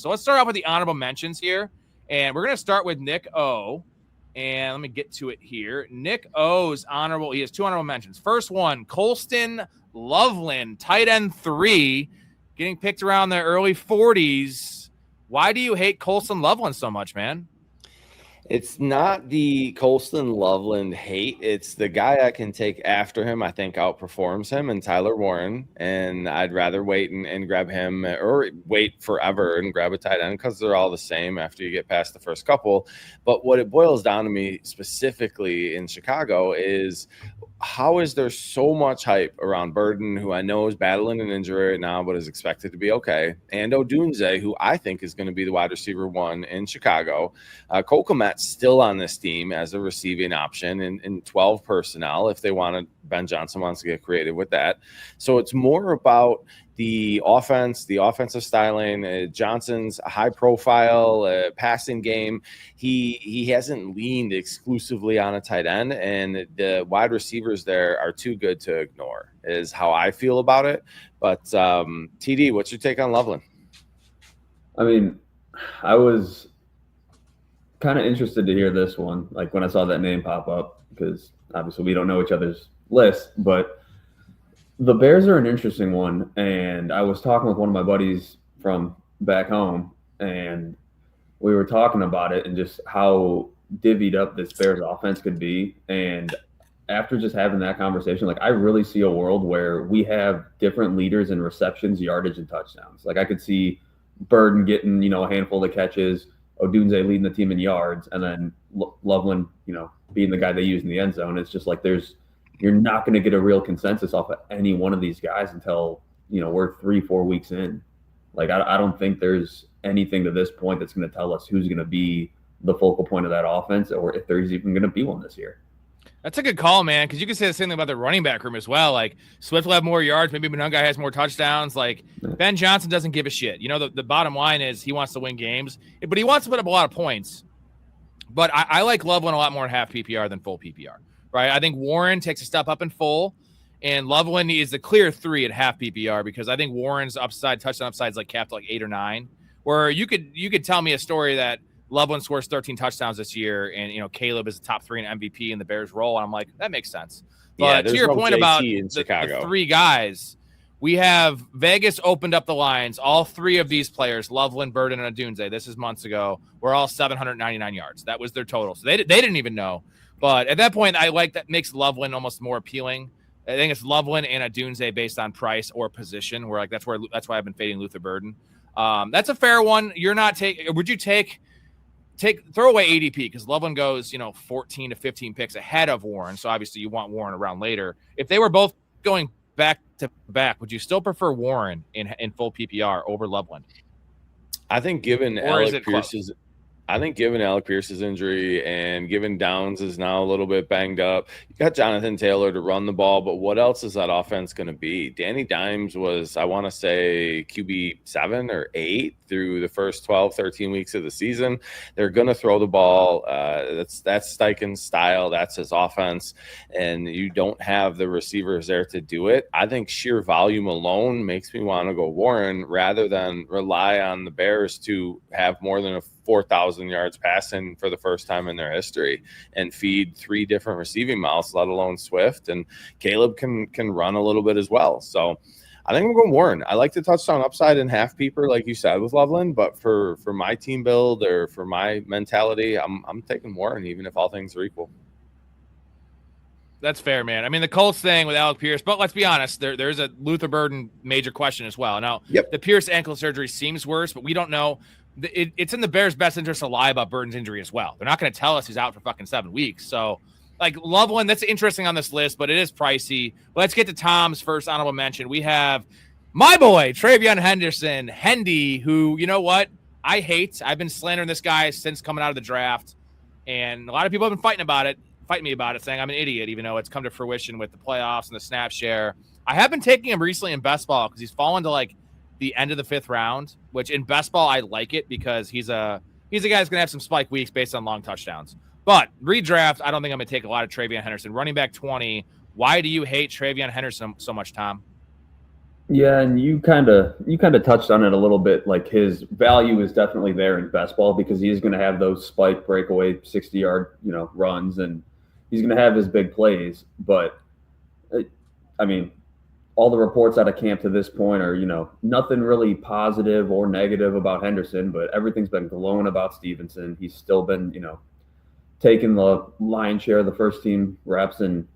So let's start off with the honorable mentions here. And we're going to start with Nick O. And let me get to it here. Nick O's honorable, he has 2 honorable mentions. First one, Colston Loveland, tight end 3, getting picked around the early 40s. Why do you hate Colston Loveland so much, man? It's not the Colston Loveland hate. It's the guy I can take after him, I think outperforms him, and Tyler Warren. And I'd rather wait and grab him, or wait forever and grab a tight end, because they're all the same after you get past the first couple. But what it boils down to me specifically in Chicago is, how is there so much hype around Burden, who I know is battling an injury right now but is expected to be okay, and Odunze, who I think is going to be the wide receiver 1 in Chicago. Cole Kmet's still on this team as a receiving option in 12 personnel if they want to. Ben Johnson wants to get creative with that. So it's more about the offense, the offensive styling, Johnson's high profile passing game. He hasn't leaned exclusively on a tight end, and the wide receivers there are too good to ignore, is how I feel about it. But TD, what's your take on Loveland? I mean, I was kind of interested to hear this one, like when I saw that name pop up, because obviously we don't know each other's list, but the Bears are an interesting one. And I was talking with one of my buddies from back home, and we were talking about it and just how divvied up this Bears offense could be. And after just having that conversation, like, I really see a world where we have different leaders in receptions, yardage, and touchdowns. Like, I could see Burden getting, a handful of catches, Odunze leading the team in yards, and then Loveland, being the guy they use in the end zone. It's just like you're not going to get a real consensus off of any one of these guys until, we're 3-4 weeks in. Like, I don't think there's anything to this point that's going to tell us who's going to be the focal point of that offense, or if there's even going to be one this year. That's a good call, man, because you can say the same thing about the running back room as well. Like, Swift will have more yards. Maybe Monunga has more touchdowns. Like, Ben Johnson doesn't give a shit. The bottom line is he wants to win games, but he wants to put up a lot of points. But I like Loveland a lot more in half PPR than full PPR, right? I think Warren takes a step up in full, and Loveland is the clear 3 at half PPR, because I think Warren's touchdown upside is like capped like 8 or 9, where you could tell me a story that Loveland scores 13 touchdowns this year, and Caleb is the top 3 in MVP in the Bears role, and I'm like, that makes sense. But to your point about the 3 guys, we have Vegas opened up the lines. All 3 of these players, Loveland, Burden, and Odunze, this is months ago, were all 799 yards. That was their total. So they didn't even know. But at that point, I like that makes Loveland almost more appealing. I think it's Loveland and Odunze based on price or position, where like that's why I've been fading Luther Burden. That's a fair one. You're not taking. Would you throw away ADP, because Loveland goes 14 to 15 picks ahead of Warren, so obviously you want Warren around later. If they were both going back to back, would you still prefer Warren in full PPR over Loveland? I think given Alec Pierce's injury, and given Downs is now a little bit banged up, you got Jonathan Taylor to run the ball, but what else is that offense going to be? Danny Dimes was, I want to say, QB 7 or 8 through the first 12, 13 weeks of the season. They're going to throw the ball. That's Steichen's style. That's his offense, and you don't have the receivers there to do it. I think sheer volume alone makes me want to go Warren rather than rely on the Bears to have more than a 4,000 yards passing for the first time in their history and feed 3 different receiving mouths, let alone Swift. And Caleb can run a little bit as well. So I think I'm going Warren. I like the touchdown upside in half PPR, like you said, with Loveland, but for my team build or for my mentality, I'm taking Warren, even if all things are equal. That's fair, man. I mean, the Colts thing with Alec Pierce, but let's be honest, there's a Luther Burden major question as well. Now, The Pierce ankle surgery seems worse, but we don't know. It's in the Bears' best interest to lie about Burden's injury as well. They're not going to tell us he's out for fucking 7 weeks. So, like, Loveland, that's interesting on this list, but it is pricey. But let's get to Tom's first honorable mention. We have my boy, Travion Henderson, Hendy, who, you know what, I hate. I've been slandering this guy since coming out of the draft, and a lot of people have been fighting me about it, saying I'm an idiot, even though it's come to fruition with the playoffs and the snap share. I have been taking him recently in best ball because he's fallen to, like, the end of the 5th round, which in best ball, I like it because he's a guy that's going to have some spike weeks based on long touchdowns. But redraft, I don't think I'm going to take a lot of Travion Henderson. Running back 20, why do you hate Travion Henderson so much, Tom? Yeah, and you kind of touched on it a little bit. Like his value is definitely there in best ball because he is going to have those spike breakaway 60-yard runs, and he's going to have his big plays. But I mean, all the reports out of camp to this point are nothing really positive or negative about Henderson, but everything's been glowing about Stevenson. He's still been taking the lion's share of the first team reps and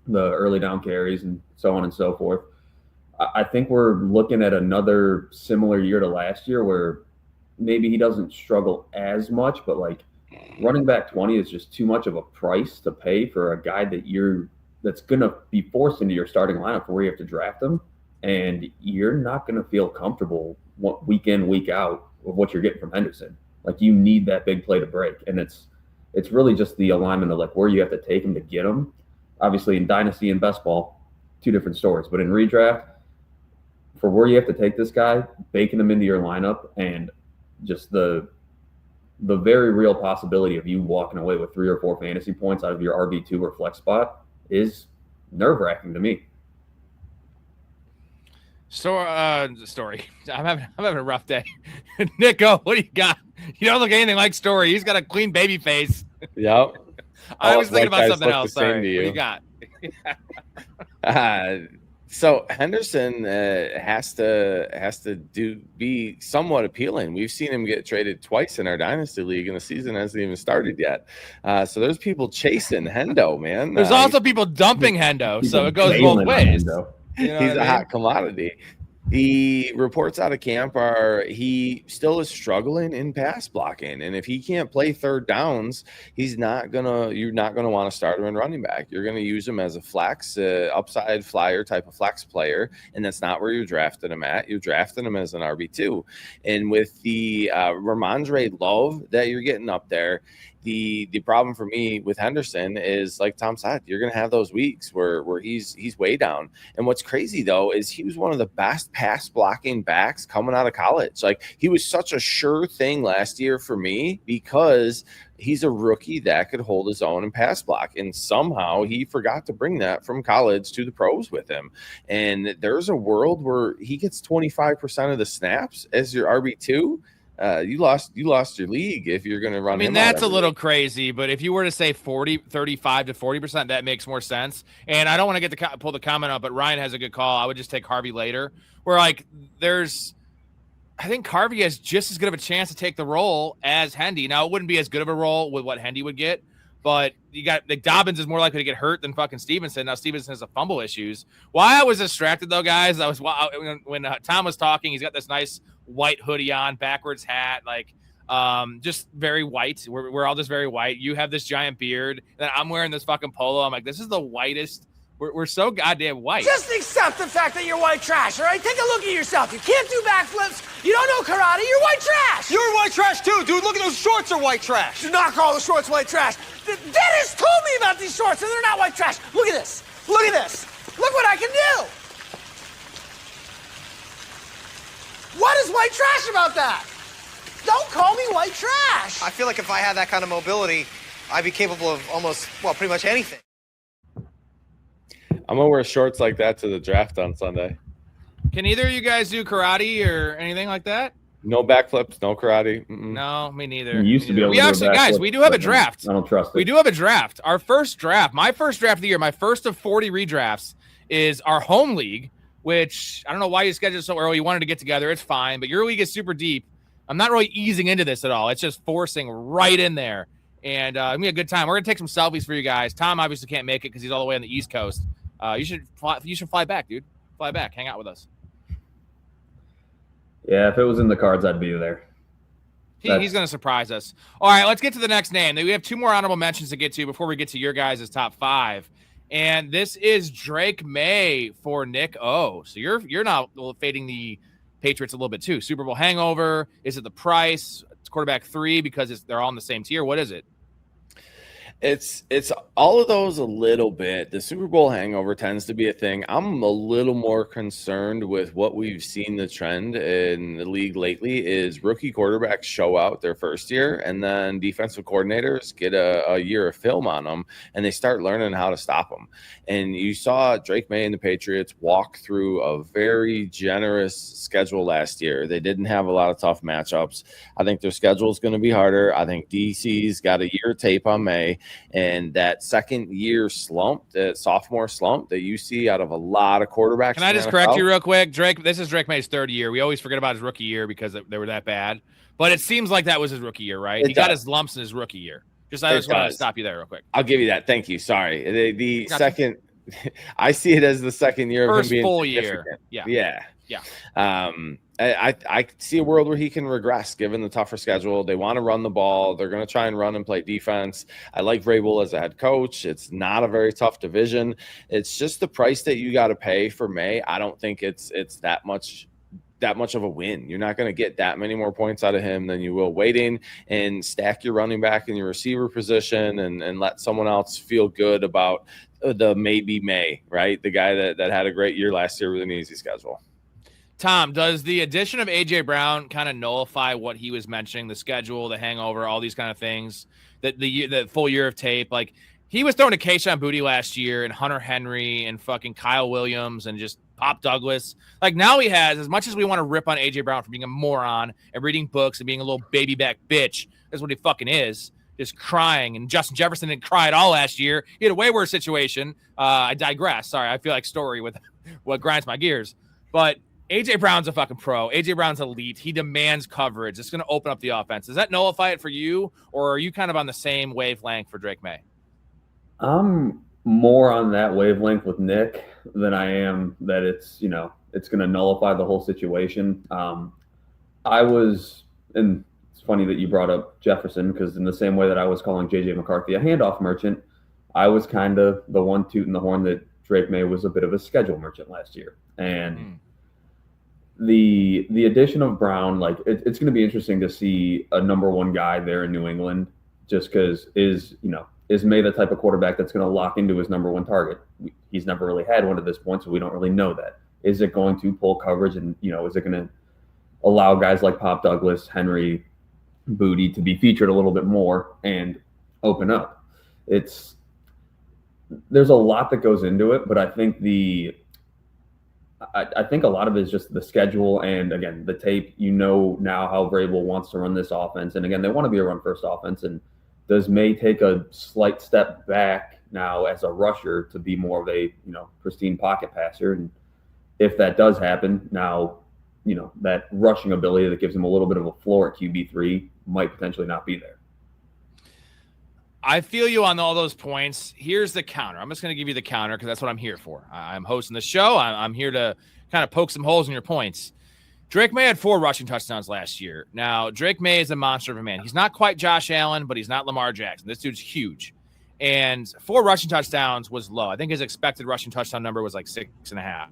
the early down carries and so on and so forth. I think we're looking at another similar year to last year where maybe he doesn't struggle as much, but like running back 20 is just too much of a price to pay for a guy that's going to be forced into your starting lineup where you have to draft him, and you're not going to feel comfortable week in, week out with what you're getting from Henderson. Like you need that big play to break, and it's really just the alignment of like where you have to take him to get him. Obviously in Dynasty and Best Ball, two different stories, but in redraft, for where you have to take this guy, baking him into your lineup, and just the very real possibility of you walking away with 3 or 4 fantasy points out of your RB2 or flex spot is nerve-wracking to me. Story. I'm having a rough day. Nico, what do you got? You don't look anything like Story. He's got a clean baby face. Yep. I was thinking about something else. Sorry. What do you got? So Henderson has to be somewhat appealing. We've seen him get traded twice in our dynasty league, and the season hasn't even started yet. So there's people chasing Hendo, man. There's also people dumping Hendo, so it goes both ways. He's a hot commodity. The reports out of camp are he still is struggling in pass blocking, and if he can't play third downs, you're not gonna want to start him in running back. You're gonna use him as a flex, upside flyer type of flex player, and that's not where you're drafting him at. You're drafting him as an RB2, and with the Ramondre Love that you're getting up there. The problem for me with Henderson is, like Tom said, you're going to have those weeks where he's way down. And what's crazy, though, is he was one of the best pass blocking backs coming out of college. Like, he was such a sure thing last year for me because he's a rookie that could hold his own and pass block. And somehow he forgot to bring that from college to the pros with him. And there's a world where he gets 25% of the snaps as your RB2. You lost your league if you're going to run. I mean, that's a little crazy, but if you were to say 35 to 40%, that makes more sense. And I don't want to pull the comment up, but Ryan has a good call. I would just take Harvey later. Where I think Harvey has just as good of a chance to take the role as Hendy. Now, it wouldn't be as good of a role with what Hendy would get, but you got Dobbins is more likely to get hurt than fucking Stevenson. Now Stevenson has a fumble issues. Why I was distracted though, guys, when Tom was talking, he's got this nice white hoodie on, backwards hat, like just very white. We're all just very white. You have this giant beard, and I'm wearing this fucking polo. I'm like, this is the whitest. We're so goddamn white. Just accept the fact that you're white trash, all right? Take a look at yourself. You can't do backflips. You don't know karate. You're white trash. You're white trash too, dude. Look at those shorts are white trash. Do not call the shorts white trash. Dennis told me about these shorts, and they're not white trash. Look at this. Look at this. Look what I can do. What is white trash about that? Don't call me white trash. I feel like if I had that kind of mobility, I'd be capable of pretty much anything. I'm going to wear shorts like that to the draft on Sunday. Can either of you guys do karate or anything like that? No backflips, no karate. Mm-mm. No, me neither. You used to be able to do actually, guys, we do have a draft. I don't trust it. We do have a draft. Our first draft, my first draft of the year, my first of 40 redrafts is our home league, which I don't know why you scheduled so early. You wanted to get together. It's fine, but your league is super deep. I'm not really easing into this at all. It's just forcing right in there. And it'll be a good time. We're going to take some selfies for you guys. Tom obviously can't make it because he's all the way on the East Coast. You should fly back, dude. Fly back. Hang out with us. Yeah, if it was in the cards, I'd be there. He's going to surprise us. All right, let's get to the next name. We have 2 more honorable mentions to get to before we get to your guys' top 5. And this is Drake May for Nick O. So you're now fading the Patriots a little bit too. Super Bowl hangover. Is it the price? It's quarterback 3 because they're all in the same tier. What is it? It's all of those a little bit. The Super Bowl hangover tends to be a thing. I'm a little more concerned with what we've seen the trend in the league lately is rookie quarterbacks show out their first year, and then defensive coordinators get a year of film on them, and they start learning how to stop them. And you saw Drake May and the Patriots walk through a very generous schedule last year. They didn't have a lot of tough matchups. I think their schedule is going to be harder. I think DC's got a year tape on May. And that second year slump, that sophomore slump that you see out of a lot of quarterbacks. Can I just correct you real quick? Drake, this is Drake May's third year. We always forget about his rookie year because they were that bad. But it seems like that was his rookie year, right? He got his lumps in his rookie year. I just want to stop you there real quick. I'll give you that. Thank you. Sorry. The second, I see it as the second year of him being full year. Yeah. I see a world where he can regress given the tougher schedule. They want to run the ball. They're going to try and run and play defense. I like Vrabel as a head coach. It's not a very tough division. It's just the price that you got to pay for May. I don't think it's that much of a win. You're not going to get that many more points out of him than you will waiting and stack your running back in your receiver position and let someone else feel good about the maybe May, right? The guy that had a great year last year with an easy schedule. Tom, does the addition of A.J. Brown kind of nullify what he was mentioning, the schedule, the hangover, all these kind of things, the full year of tape? Like, he was throwing to Kayshon Boutte last year and Hunter Henry and fucking Kyle Williams and just Pop Douglas. Like, now he has, as much as we want to rip on A.J. Brown for being a moron and reading books and being a little baby back bitch, that's what he fucking is, just crying. And Justin Jefferson didn't cry at all last year. He had a way worse situation. I digress. Sorry, I feel like story with what grinds my gears. But A.J. Brown's a fucking pro. A.J. Brown's elite. He demands coverage. It's going to open up the offense. Does that nullify it for you, or are you kind of on the same wavelength for Drake May? I'm more on that wavelength with Nick than I am that it's going to nullify the whole situation. And it's funny that you brought up Jefferson, because in the same way that I was calling J.J. McCarthy a handoff merchant, I was kind of the one tooting the horn that Drake May was a bit of a schedule merchant last year. And the addition of Brown, like it's going to be interesting to see a number one guy there in New England, just because is May the type of quarterback that's going to lock into his number one target? He's never really had one at this point, so we don't really know that. Is it going to pull coverage, and is it going to allow guys like Pop Douglas, Henry, Boutte to be featured a little bit more and open up? There's a lot that goes into it, but I think I think a lot of it is just the schedule and, again, the tape. Now how Vrabel wants to run this offense. And, again, they want to be a run-first offense. And does May take a slight step back now as a rusher to be more of a, pristine pocket passer? And if that does happen, now, that rushing ability that gives him a little bit of a floor at QB3 might potentially not be there. I feel you on all those points. Here's the counter. I'm just going to give you the counter because that's what I'm here for. I'm hosting the show. I'm here to kind of poke some holes in your points. Drake May had 4 rushing touchdowns last year. Now, Drake May is a monster of a man. He's not quite Josh Allen, but he's not Lamar Jackson. This dude's huge. And 4 rushing touchdowns was low. I think his expected rushing touchdown number was like 6.5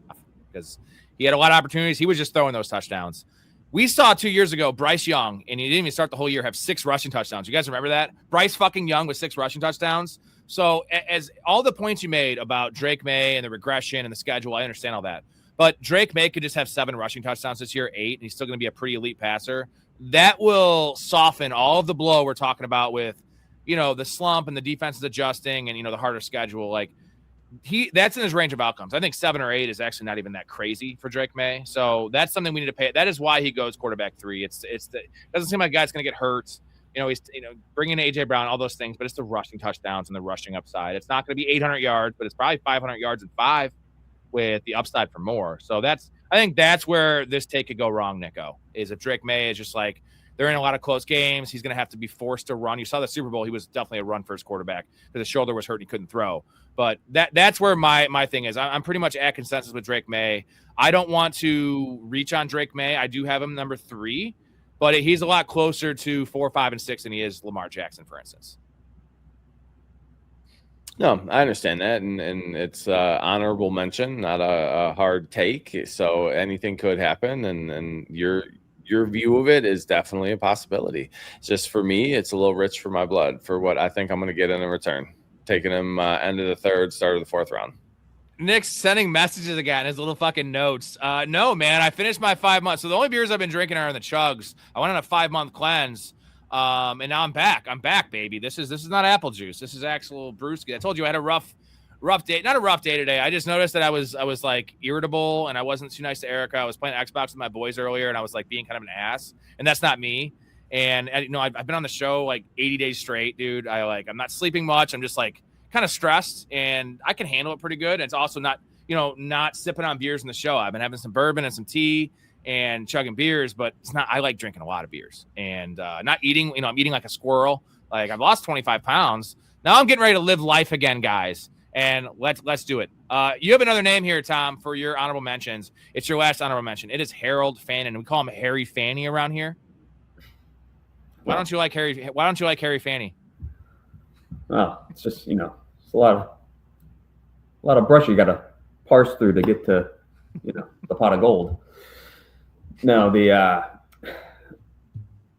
because he had a lot of opportunities. He was just throwing those touchdowns. We saw 2 years ago Bryce Young, and he didn't even start the whole year, have 6 rushing touchdowns. You guys remember that? Bryce fucking Young with 6 rushing touchdowns. So as all the points you made about Drake May and the regression and the schedule, I understand all that. But Drake May could just have 7 rushing touchdowns this year, 8, and he's still going to be a pretty elite passer. That will soften all of the blow we're talking about with, the slump and the defense is adjusting and, the harder schedule. Like, that's in his range of outcomes. I think 7 or 8 is actually not even that crazy for Drake May. So that's something we need to pay. That is why he goes quarterback 3. It doesn't seem like a guy's going to get hurt. He's bringing in A.J. Brown, all those things, but it's the rushing touchdowns and the rushing upside. It's not going to be 800 yards, but it's probably 500 yards and 5 with the upside for more. So I think that's where this take could go wrong, Nico, is if Drake May is just like, they're in a lot of close games. He's going to have to be forced to run. You saw the Super Bowl. He was definitely a run-first quarterback because his shoulder was hurt and he couldn't throw. But that's where my thing is. I'm pretty much at consensus with Drake May. I don't want to reach on Drake May. I do have him number 3, but he's a lot closer to 4, 5, and 6 than he is Lamar Jackson, for instance. No, I understand that, and it's honorable mention, not a hard take. So anything could happen, and your view of it is definitely a possibility. Just for me, it's a little rich for my blood for what I think I'm going to get in return. Taking him end of the third, start of the fourth round. Nick's sending messages again, his little fucking notes. No, man, I finished my 5 months. So the only beers I've been drinking are in the chugs. I went on a 5-month cleanse, and now I'm back. I'm back, baby. This is not apple juice. This is actual brewski. I told you I had a rough day. Not a rough day today. I just noticed that I was like irritable, and I wasn't too nice to Erica. I was playing Xbox with my boys earlier, and I was like being kind of an ass, and that's not me. And you know, I've been on the show like 80 days straight, dude. I'm not sleeping much. I'm just like kind of stressed, and I can handle it pretty good. And it's also not sipping on beers in the show. I've been having some bourbon and some tea and chugging beers, but it's not, I like drinking a lot of beers and not eating, I'm eating like a squirrel. Like I've lost 25 pounds. Now I'm getting ready to live life again, guys. And let's do it. You have another name here, Tom, for your honorable mentions. It's your last honorable mention. It is Harold Fannin. We call him Harry Fanny around here. Why don't you like Harry Fanny? Oh, it's just, it's a lot of brush you got to parse through to get to, the pot of gold. Now, the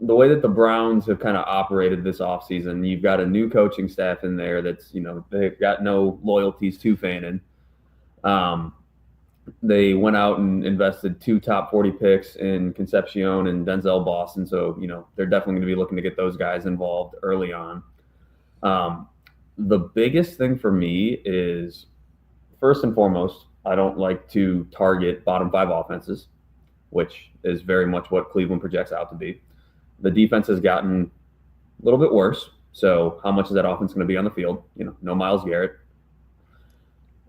way that the Browns have kind of operated this offseason, you've got a new coaching staff in there that's, they've got no loyalties to Fannin. They went out and invested 2 top 40 picks in Concepcion and Denzel Boston. So, they're definitely going to be looking to get those guys involved early on. The biggest thing for me is, first and foremost, I don't like to target bottom 5 offenses, which is very much what Cleveland projects out to be. The defense has gotten a little bit worse. So how much is that offense going to be on the field? No Myles Garrett.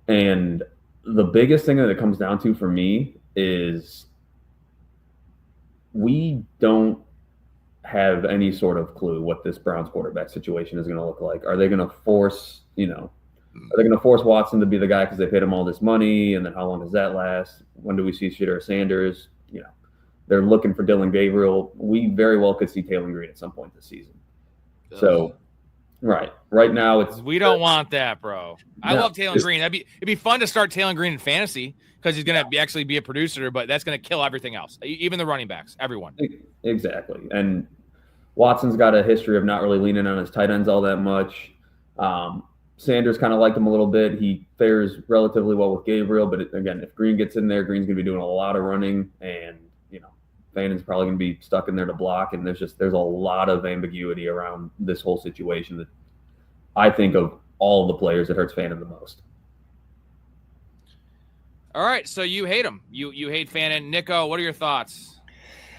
And the biggest thing that it comes down to for me is we don't have any sort of clue what this Browns quarterback situation is going to look like. Are they going to force, Watson to be the guy because they paid him all this money? And then how long does that last? When do we see Shedeur Sanders? They're looking for Dylan Gabriel. We very well could see Taylor Green at some point this season. So, right now we don't want that, bro. I love Taylor Green. It'd be fun to start Taylor Green in fantasy because he's going to actually be a producer, but that's going to kill everything else, even the running backs, everyone. Exactly. And Watson's got a history of not really leaning on his tight ends all that much. Sanders kind of liked him a little bit. He fares relatively well with Gabriel, but again, if Green gets in there, Green's going to be doing a lot of running, and Fannin's probably going to be stuck in there to block. And there's a lot of ambiguity around this whole situation that I think of all the players that hurts Fannin the most. All right, so you hate him. You hate Fannin. Nico, what are your thoughts?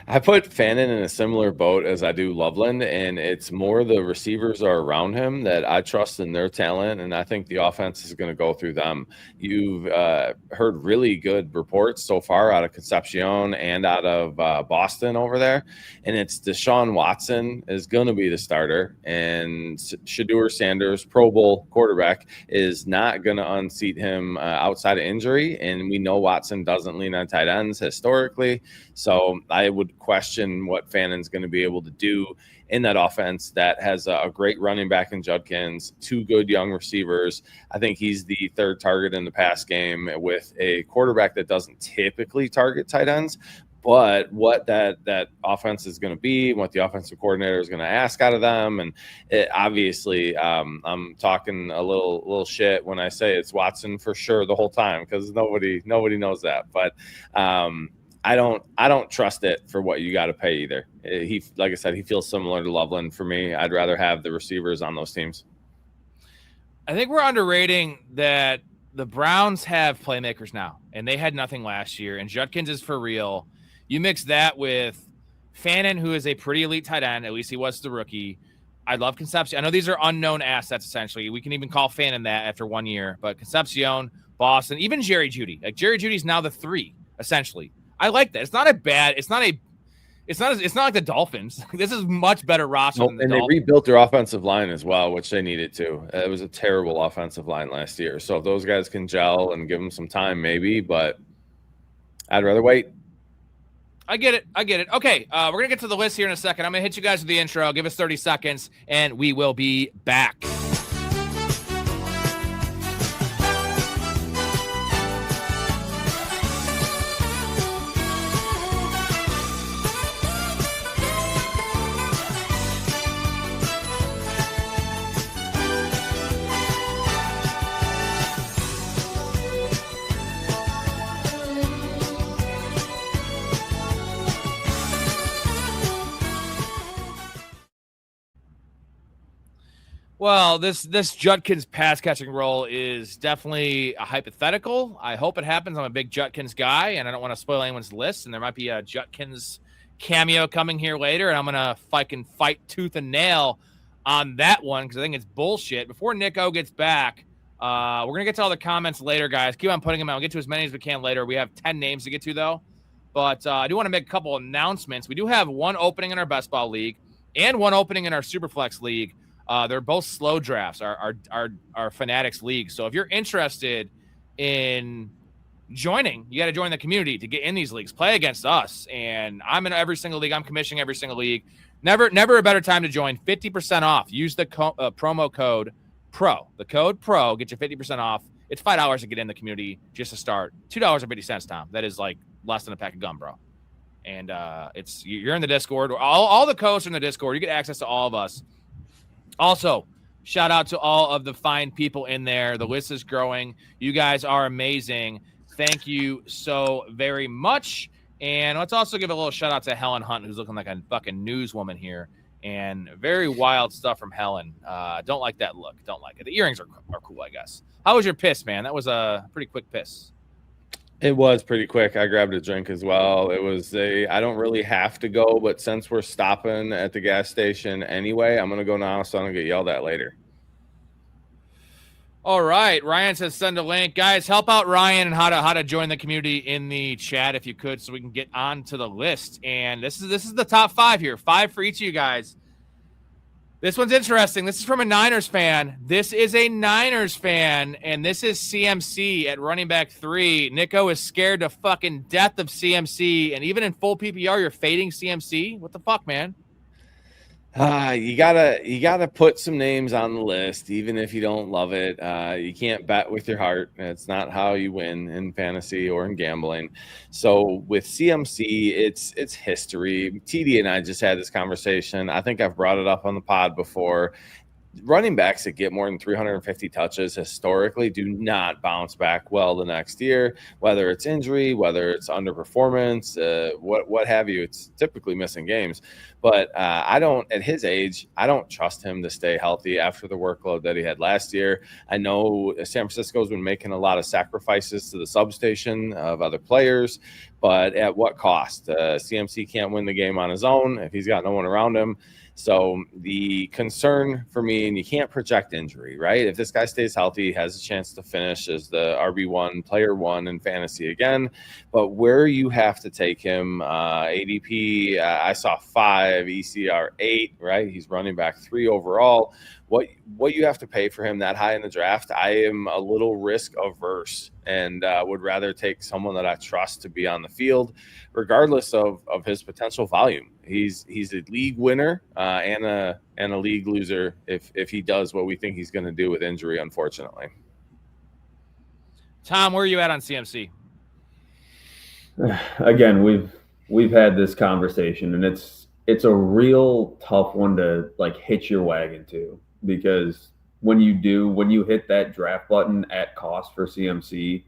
I put Fannin in a similar boat as I do Loveland, and it's more the receivers are around him that I trust in their talent, and I think the offense is going to go through them. You've heard really good reports so far out of Concepcion and out of Boston over there, and it's Deshaun Watson is going to be the starter, and Shedeur Sanders, Pro Bowl quarterback, is not going to unseat him outside of injury, and we know Watson doesn't lean on tight ends historically, so I would question what Fannin's going to be able to do in that offense that has a great running back in Judkins, 2 good young receivers. I think he's the third target in the pass game with a quarterback that doesn't typically target tight ends. But what that offense is going to be, what the offensive coordinator is going to ask out of them, and obviously, I'm talking a little shit when I say it's Watson for sure the whole time because nobody knows that. But I don't trust it for what you got to pay either. He, like I said, he feels similar to Loveland for me. I'd rather have the receivers on those teams. I think we're underrating that the Browns have playmakers now, and they had nothing last year. And Judkins is for real. You mix that with Fannin, who is a pretty elite tight end. At least he was the rookie. I love Concepcion. I know these are unknown assets, essentially. We can even call Fannin that after 1 year. But Concepcion, Boston, even Jerry Jeudy. Like Jerry Judy's now the 3, essentially. I like that. It's not like the Dolphins. This is much better roster than the Dolphins. They rebuilt their offensive line as well, which they needed to. It was a terrible offensive line last year. So if those guys can gel and give them some time, maybe, but I'd rather wait. I get it. Okay, we're going to get to the list here in a second. I'm going to hit you guys with the intro. Give us 30 seconds, and we will be back. Well, this Judkins pass catching role is definitely a hypothetical. I hope it happens. I'm a big Judkins guy, and I don't want to spoil anyone's list. And there might be a Judkins cameo coming here later, and I'm gonna fucking fight tooth and nail on that one because I think it's bullshit. Before Nico gets back, we're gonna get to all the comments later, guys. Keep on putting them out. We'll get to as many as we can later. We have 10 names to get to though, but I do want to make a couple announcements. We do have one opening in our best ball league and one opening in our Superflex league. They're both slow drafts, our Fanatics league. So if you're interested in joining, you got to join the community to get in these leagues. Play against us, and I'm in every single league. I'm commissioning every single league. Never a better time to join. 50% off. Use the promo code PRO. The code PRO get you 50% off. It's $5 to get in the community just to start. $2.50, Tom. That is like less than a pack of gum, bro. And you're in the Discord. All the codes are in the Discord. You get access to all of us. Also, shout out to all of the fine people in there. The list is growing. You guys are amazing. Thank you so very much. And let's also give a little shout out to Helen Hunt, who's looking like a fucking newswoman here. And very wild stuff from Helen. Don't like that look. Don't like it. The earrings are cool, I guess. How was your piss, man? That was a pretty quick piss. It was pretty quick. I grabbed a drink as well. I don't really have to go, but since we're stopping at the gas station anyway, I'm going to go now so I don't get yelled at later. All right. Ryan says send a link. Guys, help out Ryan and how to join the community in the chat if you could so we can get on to the list. And this is the top 5 here. 5 for each of you guys. This one's interesting. This is from a Niners fan. This is a Niners fan, and this is CMC at running back 3. Nico is scared to fucking death of CMC, and even in full PPR, you're fading CMC? What the fuck, man? You gotta put some names on the list, even if you don't love it. You can't bet with your heart. It's not how you win in fantasy or in gambling. So with CMC, it's history. TD and I just had this conversation. I think I've brought it up on the pod before. Running backs that get more than 350 touches historically do not bounce back well the next year, whether it's injury, whether it's underperformance, what have you. It's typically missing games. But at his age, I don't trust him to stay healthy after the workload that he had last year. I know San Francisco's been making a lot of sacrifices to the substation of other players, but at what cost? CMC can't win the game on his own if he's got no one around him. So the concern for me, and you can't project injury, right? If this guy stays healthy, he has a chance to finish as the RB1, player 1 in fantasy again. But where you have to take him, ADP, I saw 5, ECR 8, right? He's running back 3 overall. What you have to pay for him that high in the draft, I am a little risk averse and would rather take someone that I trust to be on the field, regardless of his potential volume. He's a league winner and a league loser if he does what we think he's going to do with injury, unfortunately. Tom, where are you at on CMC? Again, we've had this conversation, and it's a real tough one to like hitch your wagon to, because when you hit that draft button at cost for CMC,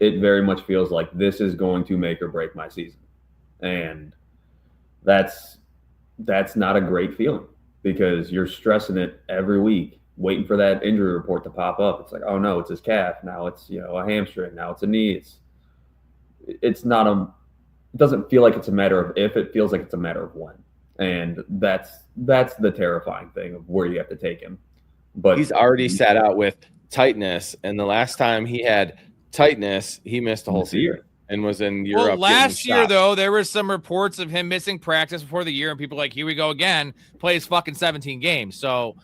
it very much feels like this is going to make or break my season. And that's not a great feeling, because you're stressing it every week, waiting for that injury report to pop up. It's like, oh no, it's his calf. Now it's, a hamstring. Now it's a knee. It doesn't feel like it's a matter of if, it feels like it's a matter of when. And that's the terrifying thing of where you have to take him. But he's already sat out with tightness, and the last time he had tightness, he missed the whole season and was in Europe. Well, last year though, there were some reports of him missing practice before the year, and people like, here we go again, plays fucking 17 games. So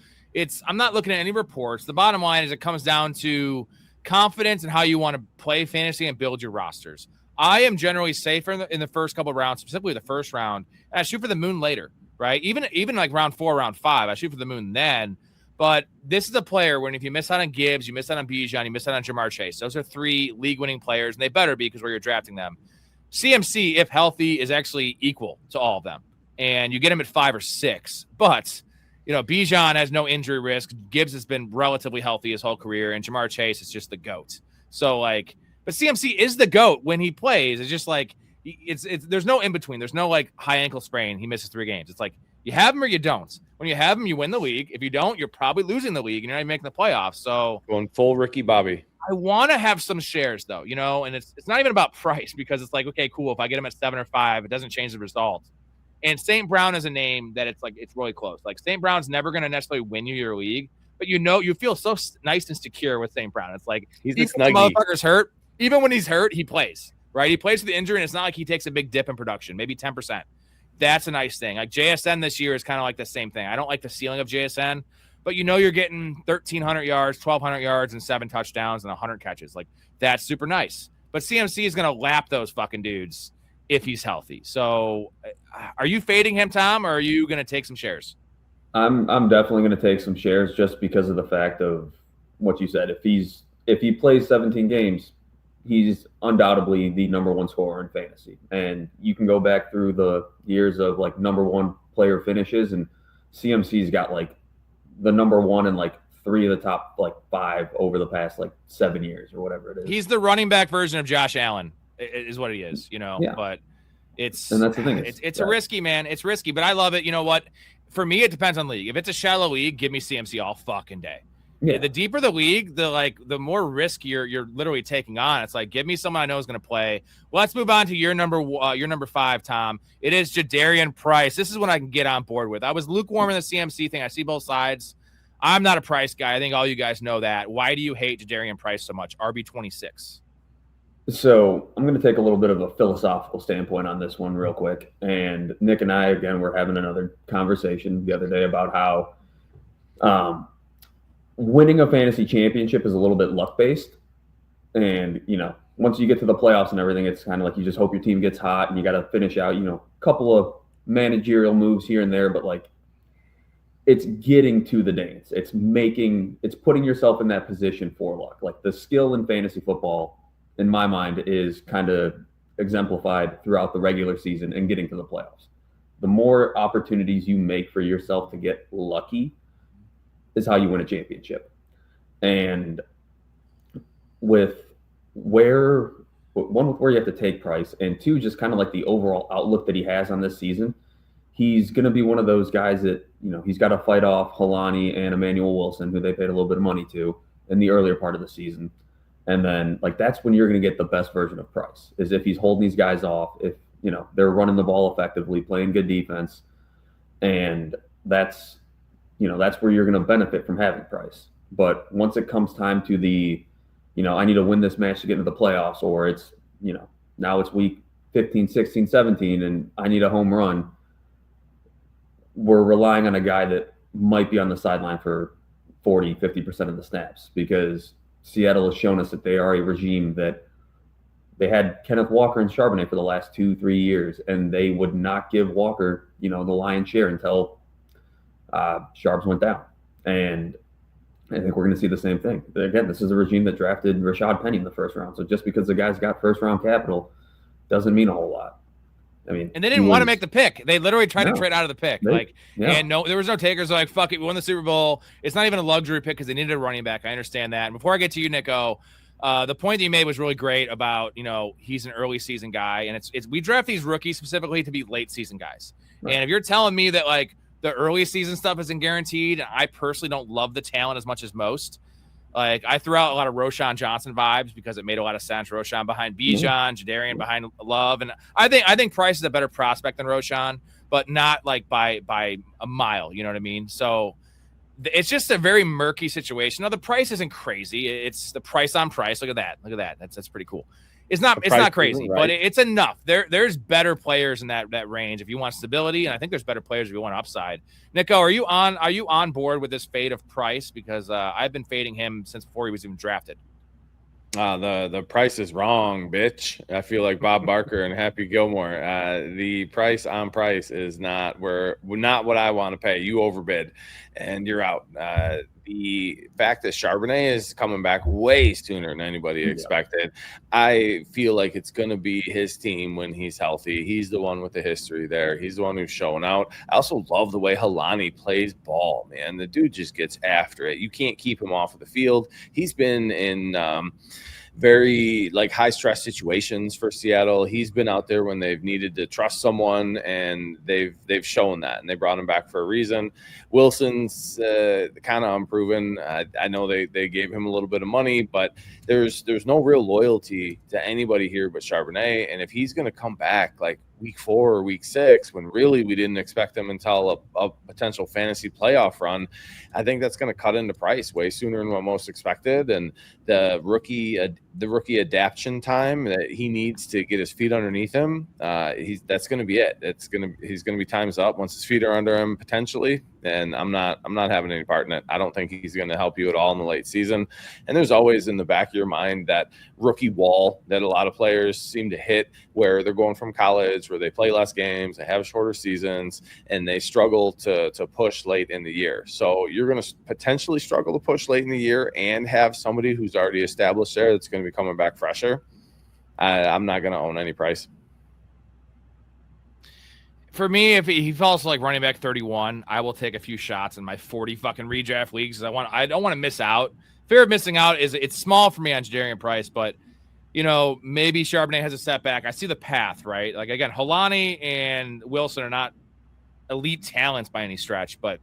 I'm not looking at any reports. The bottom line is it comes down to confidence and how you want to play fantasy and build your rosters. I am generally safer in the first couple of rounds, specifically the first round. And I shoot for the moon later, right? Even like round 4, round 5, I shoot for the moon then. But this is a player when if you miss out on Gibbs, you miss out on Bijan, you miss out on Jamar Chase. Those are 3 league-winning players, and they better be because where you're drafting them. CMC, if healthy, is actually equal to all of them. And you get him at 5 or 6. But, Bijan has no injury risk. Gibbs has been relatively healthy his whole career, and Jamar Chase is just the GOAT. So, but CMC is the GOAT when he plays. It's just like, it's there's no in-between. There's no, high ankle sprain. He misses 3 games. It's like, You have him or you don't. When you have him, you win the league. If you don't, you're probably losing the league and you're not even making the playoffs. So going full Ricky Bobby. I want to have some shares though, and it's not even about price because it's like, okay, cool. If I get him at 7 or 5, it doesn't change the result. And St. Brown is a name that it's really close. Like St. Brown's never going to necessarily win you your league, but you feel so nice and secure with St. Brown. It's like he's the motherfucker's hurt. Even when he's hurt, he plays, right? He plays with the injury, and it's not like he takes a big dip in production, maybe 10%. That's a nice thing. Like JSN this year is kind of like the same thing. I don't like the ceiling of JSN, but you're getting 1,300 yards, 1,200 yards, and 7 touchdowns and 100 catches. Like that's super nice. But CMC is going to lap those fucking dudes if he's healthy. So are you fading him, Tom, or are you going to take some shares? I'm definitely going to take some shares just because of the fact of what you said. If he plays 17 games, he's undoubtedly the number 1 scorer in fantasy. And you can go back through the years of like number 1 player finishes, and CMC's got like the number 1 in like 3 of the top like 5 over the past like 7 years or whatever it is. He's the running back version of Josh Allen is what he is, Yeah. But and that's the thing. It's a risky, man. It's risky, but I love it. You know what? For me, it depends on league. If it's a shallow league, give me CMC all fucking day. Yeah. The deeper the league, the more risk you're literally taking on. It's like, give me someone I know is going to play. Well, let's move on to your number 5, Tom. It is Jadarian Price. This is what I can get on board with. I was lukewarm in the CMC thing. I see both sides. I'm not a Price guy. I think all you guys know that. Why do you hate Jadarian Price so much? RB26. So I'm going to take a little bit of a philosophical standpoint on this one real quick. And Nick and I, again, were having another conversation the other day about how winning a fantasy championship is a little bit luck-based. And, once you get to the playoffs and everything, it's kind of like you just hope your team gets hot and you got to finish out, a couple of managerial moves here and there. But, like, it's getting to the dance. It's putting yourself in that position for luck. Like, the skill in fantasy football, in my mind, is kind of exemplified throughout the regular season and getting to the playoffs. The more opportunities you make for yourself to get lucky is how you win a championship. And with where you have to take Price, and 2, just kind of like the overall outlook that he has on this season, he's going to be one of those guys that, he's got to fight off Helani and Emmanuel Wilson, who they paid a little bit of money to in the earlier part of the season. And then, like, that's when you're going to get the best version of Price, is if he's holding these guys off, if, they're running the ball effectively, playing good defense. And that's where you're going to benefit from having Price. But once it comes time to the, I need to win this match to get into the playoffs, or it's, now it's week 15, 16, 17, and I need a home run, we're relying on a guy that might be on the sideline for 40, 50% of the snaps, because Seattle has shown us that they are a regime that they had Kenneth Walker and Charbonnet for the last 2-3 years, and they would not give Walker, the lion's share until Sharps went down. And I think we're going to see the same thing. But again, this is a regime that drafted Rashad Penny in the first round. So just because the guy's got first-round capital doesn't mean a whole lot. I mean, and they didn't want to make the pick. They literally tried to trade out of the pick. And there was no takers. They're like, fuck it, we won the Super Bowl. It's not even a luxury pick because they needed a running back. I understand that. And before I get to you, Nico, the point that you made was really great about, he's an early season guy. And it's we draft these rookies specifically to be late season guys. Right. And if you're telling me that, like, the early season stuff isn't guaranteed, and I personally don't love the talent as much as most. Like, I threw out a lot of Roschon Johnson vibes because it made a lot of sense. Roschon behind Bijan, Jadarian behind Love, and I think Price is a better prospect than Roschon, but not like by a mile. You know what I mean? So it's just a very murky situation. Now the price isn't crazy. It's the price on price. Look at that. That's pretty cool. It's not crazy, right, but it's enough. There's better players in that range if you want stability, and I think there's better players if you want upside. Nico, are you on board with this fade of Price? Because I've been fading him since before he was even drafted. The price is wrong, bitch. I feel like Bob Barker and Happy Gilmore. The price on Price is not what I want to pay. You overbid, and you're out. The fact that Charbonnet is coming back way sooner than anybody expected, I feel like it's going to be his team when he's healthy. He's the one with the history there. He's the one who's showing out. I also love the way Helani plays ball, man. The dude just gets after it. You can't keep him off of the field. He's been in very like high stress situations for Seattle. He's been out there when they've needed to trust someone, and they've shown that, and they brought him back for a reason. Wilson's kind of unproven. I know they gave him a little bit of money, but there's no real loyalty to anybody here but Charbonnet. And if he's going to come back like week 4 or week 6, when really we didn't expect him until a potential fantasy playoff run, I think that's going to cut into price way sooner than what most expected. And the rookie adaptation time that he needs to get his feet underneath him, that's going to be it. He's going to be time's up once his feet are under him potentially. And I'm not having any part in it. I don't think he's going to help you at all in the late season. And there's always in the back of your mind that rookie wall that a lot of players seem to hit, where they're going from college, where they play less games, they have shorter seasons, and they struggle to push late in the year. So you're going to potentially struggle to push late in the year and have somebody who's already established there that's going to be coming back fresher. I'm not going to own any price. For me, if he falls to like running back 31, I will take a few shots in my 40 fucking redraft leagues. I don't want to miss out. Fear of missing out is it's small for me on Jadarian Price, but maybe Charbonnet has a setback. I see the path, right? Like again, Holani and Wilson are not elite talents by any stretch, but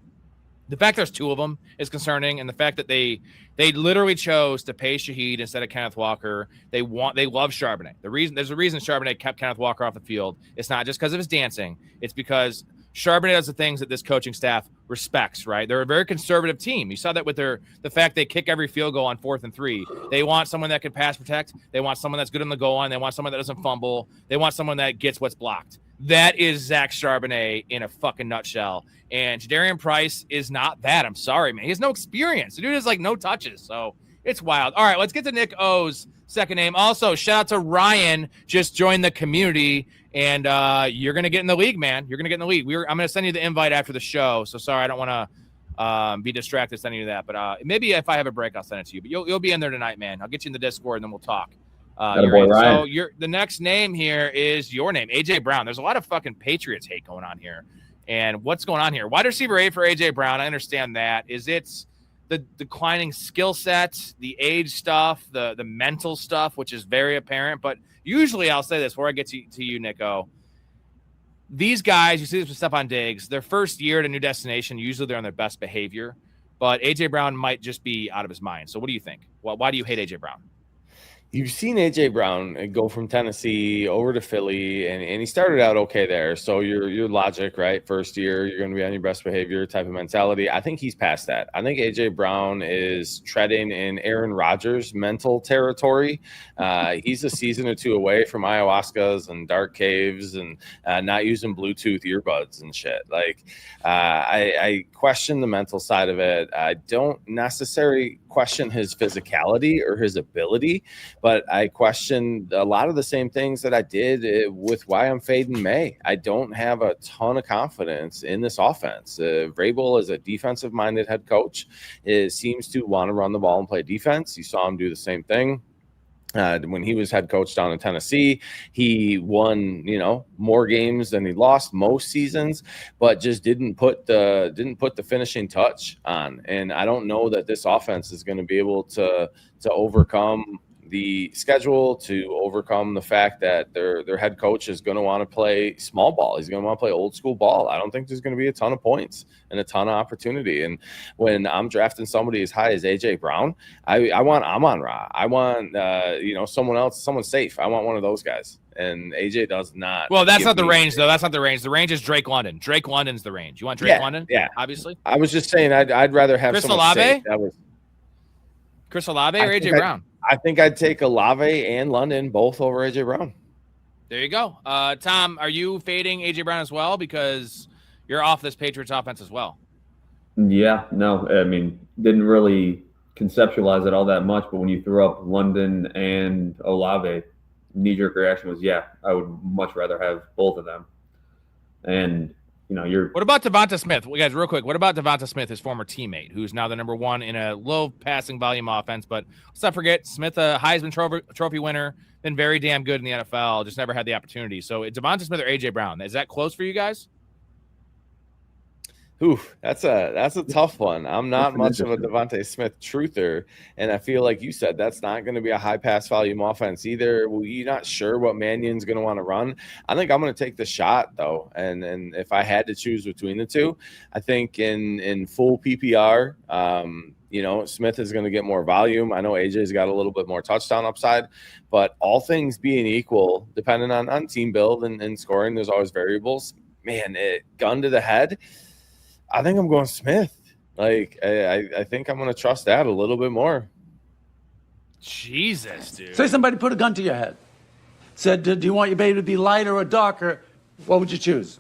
the fact there's 2 of them is concerning, and the fact that they literally chose to pay Shaheed instead of Kenneth Walker. They love Charbonnet. There's a reason Charbonnet kept Kenneth Walker off the field. It's not just because of his dancing. It's because Charbonnet does the things that this coaching staff respects, right? They're a very conservative team. You saw that with the fact they kick every field goal on 4th and 3. They want someone that can pass protect. They want someone that's good on the goal line. They want someone that doesn't fumble. They want someone that gets what's blocked. That is Zach Charbonnet in a fucking nutshell. And Jadarian Price is not that. I'm sorry, man. He has no experience. The dude has like no touches. So it's wild. All right, let's get to Nick O's second name. Also, shout out to Ryan. Just joined the community. And you're going to get in the league, man. You're going to get in the league. I'm going to send you the invite after the show. So sorry, I don't want to be distracted sending you that. But maybe if I have a break, I'll send it to you. But you'll be in there tonight, man. I'll get you in the Discord, and then we'll talk. So the next name here is your name, AJ Brown. There's a lot of fucking Patriots hate going on here. And what's going on here? Wide receiver 8 for AJ Brown. I understand that. It's the declining skill sets, the age stuff, the mental stuff, which is very apparent. But usually I'll say this before I get to you, Nico. These guys, you see this with Stephon Diggs, their first year at a new destination, usually they're on their best behavior. But AJ Brown might just be out of his mind. So what do you think? Well, why do you hate AJ Brown? You've seen A.J. Brown go from Tennessee over to Philly, and he started out okay there. So your logic, right? First year, you're going to be on your best behavior type of mentality. I think he's past that. I think A.J. Brown is treading in Aaron Rodgers' mental territory. He's a season or 2 away from ayahuascas and dark caves and not using Bluetooth earbuds and shit. Like, I question the mental side of it. I don't necessarily question his physicality or his ability, but I question a lot of the same things that I did with why I'm fading May. I don't have a ton of confidence in this offense. Vrabel is a defensive-minded head coach. It seems to want to run the ball and play defense. You saw him do the same thing. When he was head coach down in Tennessee, he won, more games than he lost most seasons, but just didn't put the finishing touch on. And I don't know that this offense is going to be able to overcome the schedule, to overcome the fact that their head coach is going to want to play small ball. He's going to want to play old school ball. I don't think there's going to be a ton of points and a ton of opportunity. And when I'm drafting somebody as high as AJ Brown, I want Amon-Ra. I want someone else, someone safe. I want one of those guys. And AJ does not. Well, that's not the range, though. That's not the range. The range is Drake London. Drake London's the range. You want Drake London? Yeah, obviously. I was just saying I'd rather have Chris someone Olave? safe. Chris Olave or AJ Brown? I think I'd take Olave and London both over AJ Brown. There you go. Tom, are you fading AJ Brown as well? Because you're off this Patriots offense as well. Yeah, no, I mean, didn't really conceptualize it all that much, but when you threw up London and Olave, knee-jerk reaction was, I would much rather have both of them. And What about Devonta Smith? Well, guys, real quick, what about Devonta Smith, his former teammate, who's now the number 1 in a low passing volume offense? But let's not forget, Smith, a Heisman Trophy winner, been very damn good in the NFL, just never had the opportunity. So Devonta Smith or AJ Brown, is that close for you guys? Ooh, that's a tough one. I'm not much of a Devontae Smith truther, and I feel like you said that's not going to be a high pass volume offense either. You're not sure what Mannion's going to want to run. I think I'm going to take the shot though, and if I had to choose between the two, I think in full PPR, Smith is going to get more volume. I know AJ's got a little bit more touchdown upside, but all things being equal, depending on team build and scoring, there's always variables. Man, gun to the head. I think I'm going Smith. Like, I think I'm going to trust that a little bit more. Jesus, dude. Say somebody put a gun to your head. Said, do you want your baby to be lighter or darker? What would you choose?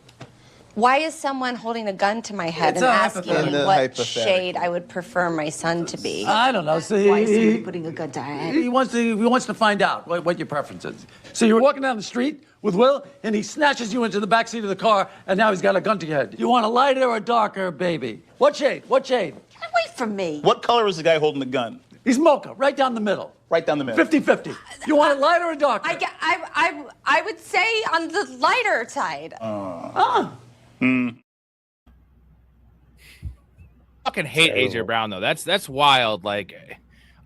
Why is someone holding a gun to my head It's and a asking hypothetical. what shade I would prefer my son to be? I don't know. So Why is somebody putting a gun to my head? he wants to find out what your preference is. So you're walking down the street with Will, and he snatches you into the backseat of the car, and now he's got a gun to your head. You want a lighter or a darker baby? What shade? What shade? Get away from me. What color is the guy holding the gun? He's mocha, right down the middle. Right down the middle. 50-50. You want it lighter or darker? I would say on the lighter side. Fucking hate AJ Brown though. That's wild. Like,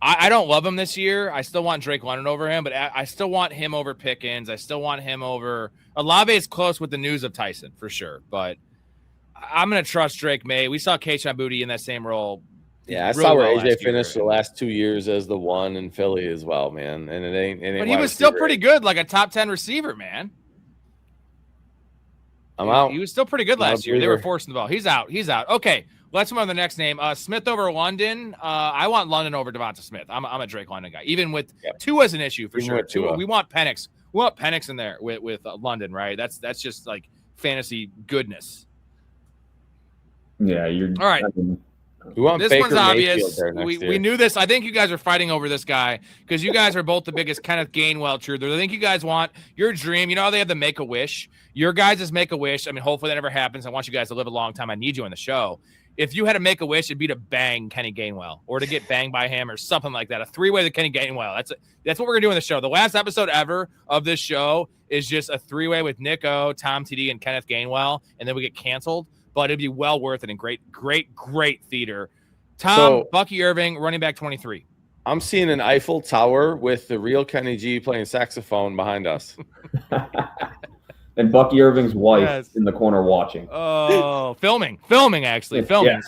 I don't love him this year. I still want Drake London over him, but I still want him over Pickens. I still want him over Olave. Is close with the news of Tyson for sure, but I'm gonna trust Drake May. We saw Kayshon Boutte in that same role. Yeah, I saw where AJ finished the last 2 years as the one in Philly as well, man. And it ain't. But he was still pretty good, like a top 10 receiver, man. I'm out. He was still pretty good last year. They were forcing the ball. He's out. Okay, let's move on to the next name. Smith over London. I want London over Devonta Smith. I'm a Drake London guy. Even with Tua as an issue for sure. Tua, we want Penix. We want Penix in there with London, right? That's just like fantasy goodness. Yeah, you're all right. We want this Baker one's obvious. there next year. We knew this. I think you guys are fighting over this guy because you guys are both the biggest Kenneth Gainwell truthers. I think you guys want your dream. You know how they have the Make-A-Wish? Your guys is Make-A-Wish. I mean, hopefully that never happens. I want you guys to live a long time. I need you on the show. If you had to make a wish, it'd be to bang Kenny Gainwell or to get banged by him or something like that. A three-way to Kenny Gainwell. That's what we're going to do on the show. The last episode ever of this show is just a three-way with Nick O, Tom TD, and Kenneth Gainwell, and then we get canceled. But it'd be well worth it and great theater. Tom, Bucky Irving, running back 23. I'm seeing an Eiffel Tower with the real Kenny G playing saxophone behind us. And Bucky Irving's wife in the corner watching. Oh, filming for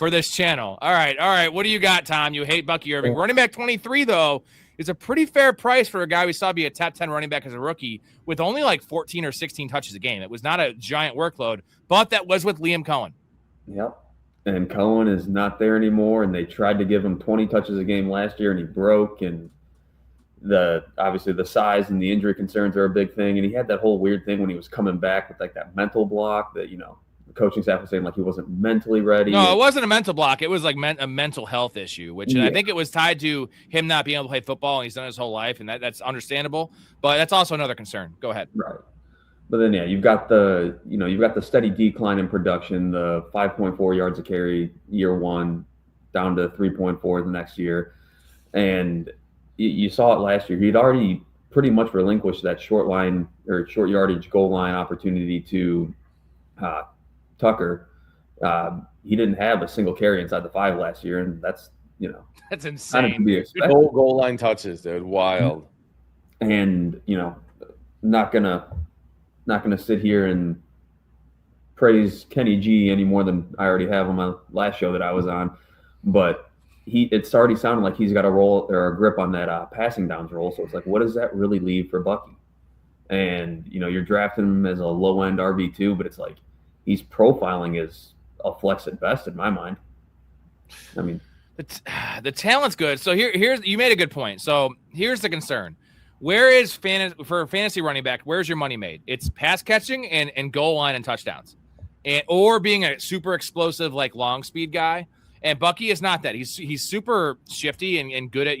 this channel. All right. What do you got, Tom? You hate Bucky Irving. Running back 23, though, is a pretty fair price for a guy we saw be a top 10 running back as a rookie with only like 14 or 16 touches a game. It was not a giant workload, but that was with Liam Cohen. Yep. And Cohen is not there anymore, and they tried to give him 20 touches a game last year, and he broke, and obviously the size and the injury concerns are a big thing, and he had that whole weird thing when he was coming back with like that mental block that, the coaching staff was saying like he wasn't mentally ready. No, it wasn't a mental block. It was like a mental health issue, which I think it was tied to him not being able to play football, and he's done his whole life, and that's understandable, but that's also another concern. Go ahead. Right. But then, you've got the steady decline in production, the 5.4 yards a carry year one down to 3.4 the next year. And you saw it last year. He'd already pretty much relinquished that short yardage goal line opportunity to Tucker. He didn't have a single carry inside the 5 last year. And that's insane. Goal line touches, dude. Wild. And, not gonna sit here and praise Kenny G any more than I already have on my last show that I was on, but it's already sounding like he's got a role or a grip on that passing downs role. So it's like, what does that really leave for Bucky? And you're drafting him as a low end RB2, but it's like he's profiling as a flex at best in my mind. I mean, the talent's good. So here's you made a good point. So here's the concern. Where is for a fantasy running back? Where's your money made? It's pass catching and goal line and touchdowns, or being a super explosive like long speed guy. And Bucky is not that. He's super shifty and good at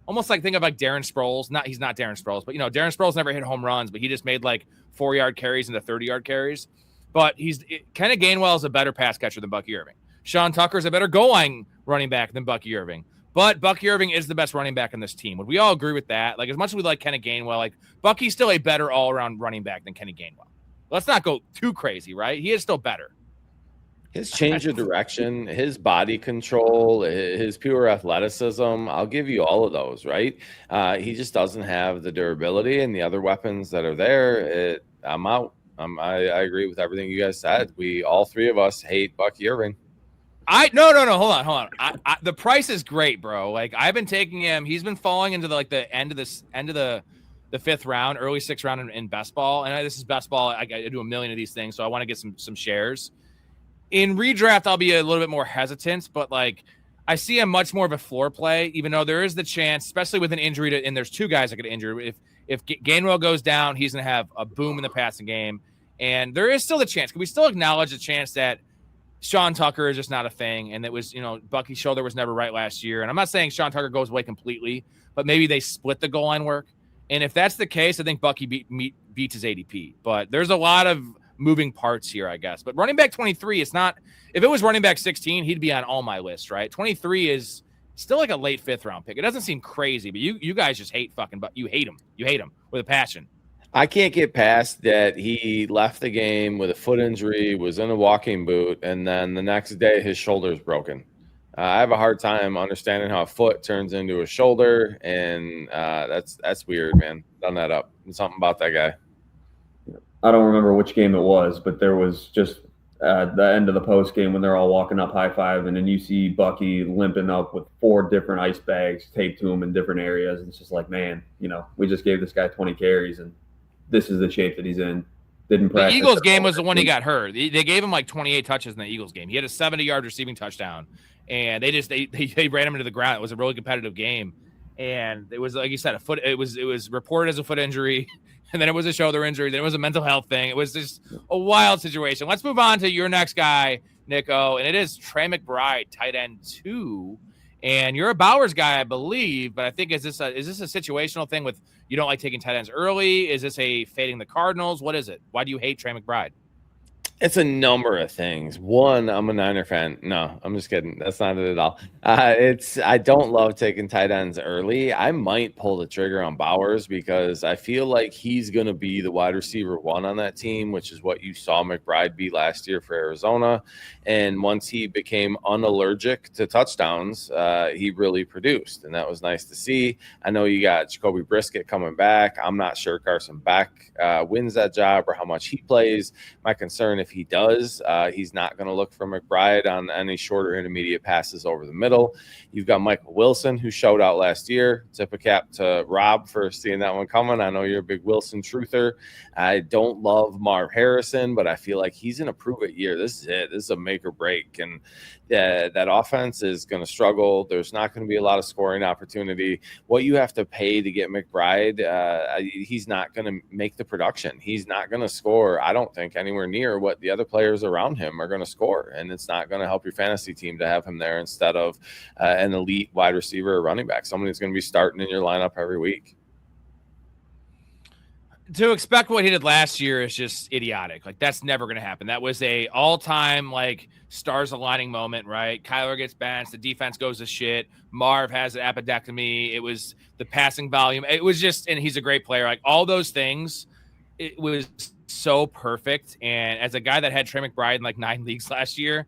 almost like think of like Darren Sproles. He's not Darren Sproles, but Darren Sproles never hit home runs, but he just made like 4-yard carries into 30-yard carries. But Kenny Gainwell is a better pass catcher than Bucky Irving. Sean Tucker is a better goal line running back than Bucky Irving. But Bucky Irving is the best running back on this team. Would we all agree with that? Like, as much as we like Kenny Gainwell, like Bucky's still a better all-around running back than Kenny Gainwell. Let's not go too crazy, right? He is still better. His change of direction, his body control, his pure athleticism, I'll give you all of those, right? He just doesn't have the durability and the other weapons that are there. I'm out. I agree with everything you guys said. All three of us hate Bucky Irving. No. Hold on. The price is great, bro. Like I've been taking him. He's been falling into the end of the fifth round, early sixth round in best ball. And this is best ball. I do a million of these things, so I want to get some shares. In redraft, I'll be a little bit more hesitant, but like I see him much more of a floor play, even though there is the chance, especially with an injury, and there's two guys that get injured. If Gainwell goes down, he's going to have a boom in the passing game. And there is still the chance. Can we still acknowledge the chance that Sean Tucker is just not a thing? And it was, Bucky's shoulder was never right last year. And I'm not saying Sean Tucker goes away completely, but maybe they split the goal line work. And if that's the case, I think Bucky beats his ADP. But there's a lot of moving parts here, I guess. But running back 23, it's not – if it was running back 16, he'd be on all my lists, right? 23 is still like a late fifth-round pick. It doesn't seem crazy, but you guys just hate fucking – but you hate him. You hate him with a passion. I can't get past that he left the game with a foot injury, was in a walking boot, and then the next day his shoulder's broken. I have a hard time understanding how a foot turns into a shoulder, and that's weird, man. Done that up. Something about that guy. I don't remember which game it was, but there was just the end of the post game when they're all walking up high five, and then you see Bucky limping up with 4 different ice bags taped to him in different areas. And it's just like, man, we just gave this guy 20 carries, and this is the shape that he's in. Didn't practice. The Eagles game was the one he got hurt. They gave him like 28 touches in the Eagles game. He had a 70-yard receiving touchdown, and they ran him into the ground. It was a really competitive game, and it was, like you said, a foot. It was reported as a foot injury. And then it was a shoulder injury. Then it was a mental health thing. It was just a wild situation. Let's move on to your next guy, Nico. And it is Trey McBride, tight end 2. And you're a Bowers guy, I believe. But I think, is this a situational thing with you don't like taking tight ends early? Is this a fading the Cardinals? What is it? Why do you hate Trey McBride? It's a number of things. One, I'm a Niner fan. No, I'm just kidding. That's not it at all. I don't love taking tight ends early. I might pull the trigger on Bowers because I feel like he's going to be the wide receiver 1 on that team, which is what you saw McBride be last year for Arizona. And once he became unallergic to touchdowns, he really produced, and that was nice to see. I know you got Jacoby Brissett coming back. I'm not sure Carson Beck wins that job or how much he plays. My concern, if he does, he's not going to look for McBride on any shorter intermediate passes over the middle. You've got Michael Wilson, who showed out last year. Tip of cap to Rob for seeing that one coming. I know you're a big Wilson truther. I don't love Marv Harrison, but I feel like he's in a prove-it year. This is it. This is a make or break. And that offense is going to struggle. There's not going to be a lot of scoring opportunity. What you have to pay to get McBride, he's not going to make the production. He's not going to score, I don't think, anywhere near what the other players around him are going to score. And it's not going to help your fantasy team to have him there instead of an elite wide receiver or running back, somebody who's going to be starting in your lineup every week. To expect what he did last year is just idiotic. Like, that's never going to happen. That was a all-time, like, stars aligning moment, right? Kyler gets benched. The defense goes to shit. Marv has an appendectomy. It was the passing volume. It was just – and he's a great player. Like, all those things, it was so perfect. And as a guy that had Trey McBride in, like, 9 leagues last year,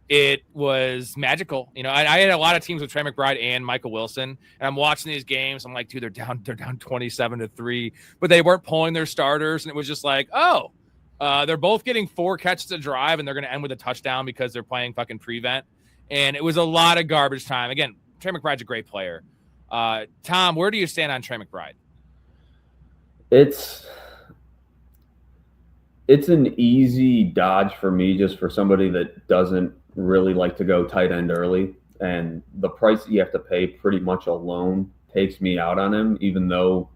it was magical. I had a lot of teams with Trey McBride and Michael Wilson, and I'm watching these games. I'm like, dude, they're down 27-3, but they weren't pulling their starters. And it was just like, they're both getting 4 catches a drive, and they're going to end with a touchdown because they're playing fucking prevent. And it was a lot of garbage time. Again, Trey McBride's a great player. Tom, where do you stand on Trey McBride? It's an easy dodge for me, just for somebody that doesn't really like to go tight end early, and the price that you have to pay pretty much alone takes me out on him, even though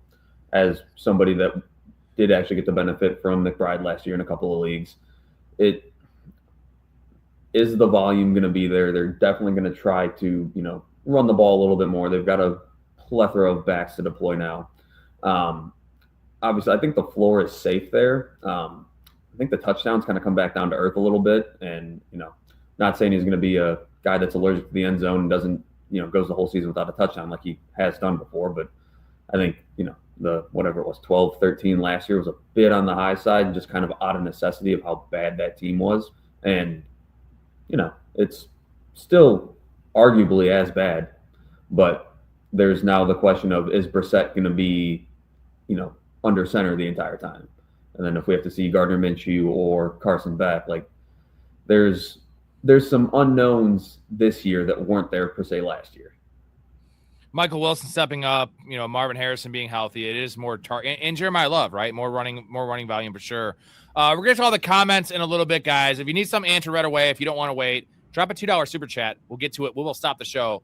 as somebody that did actually get the benefit from McBride last year in a couple of leagues, it is the volume going to be there. They're definitely going to try to, run the ball a little bit more. They've got a plethora of backs to deploy now. Obviously, I think the floor is safe there. I think the touchdowns kind of come back down to earth a little bit, and, not saying he's going to be a guy that's allergic to the end zone and doesn't, goes the whole season without a touchdown like he has done before. But I think, the whatever it was, 12-13 last year was a bit on the high side, just kind of out of necessity of how bad that team was. And it's still arguably as bad, but there's now the question of, is Brissett going to be, under center the entire time? And then if we have to see Gardner Minshew or Carson Beck, like there's some unknowns this year that weren't there per se last year. Michael Wilson stepping up, Marvin Harrison being healthy. It is more and Jeremiah Love, right? More running volume for sure. We're going to all the comments in a little bit, guys. If you need some answer right away, if you don't want to wait, drop a $2 super chat. We'll get to it. We will stop the show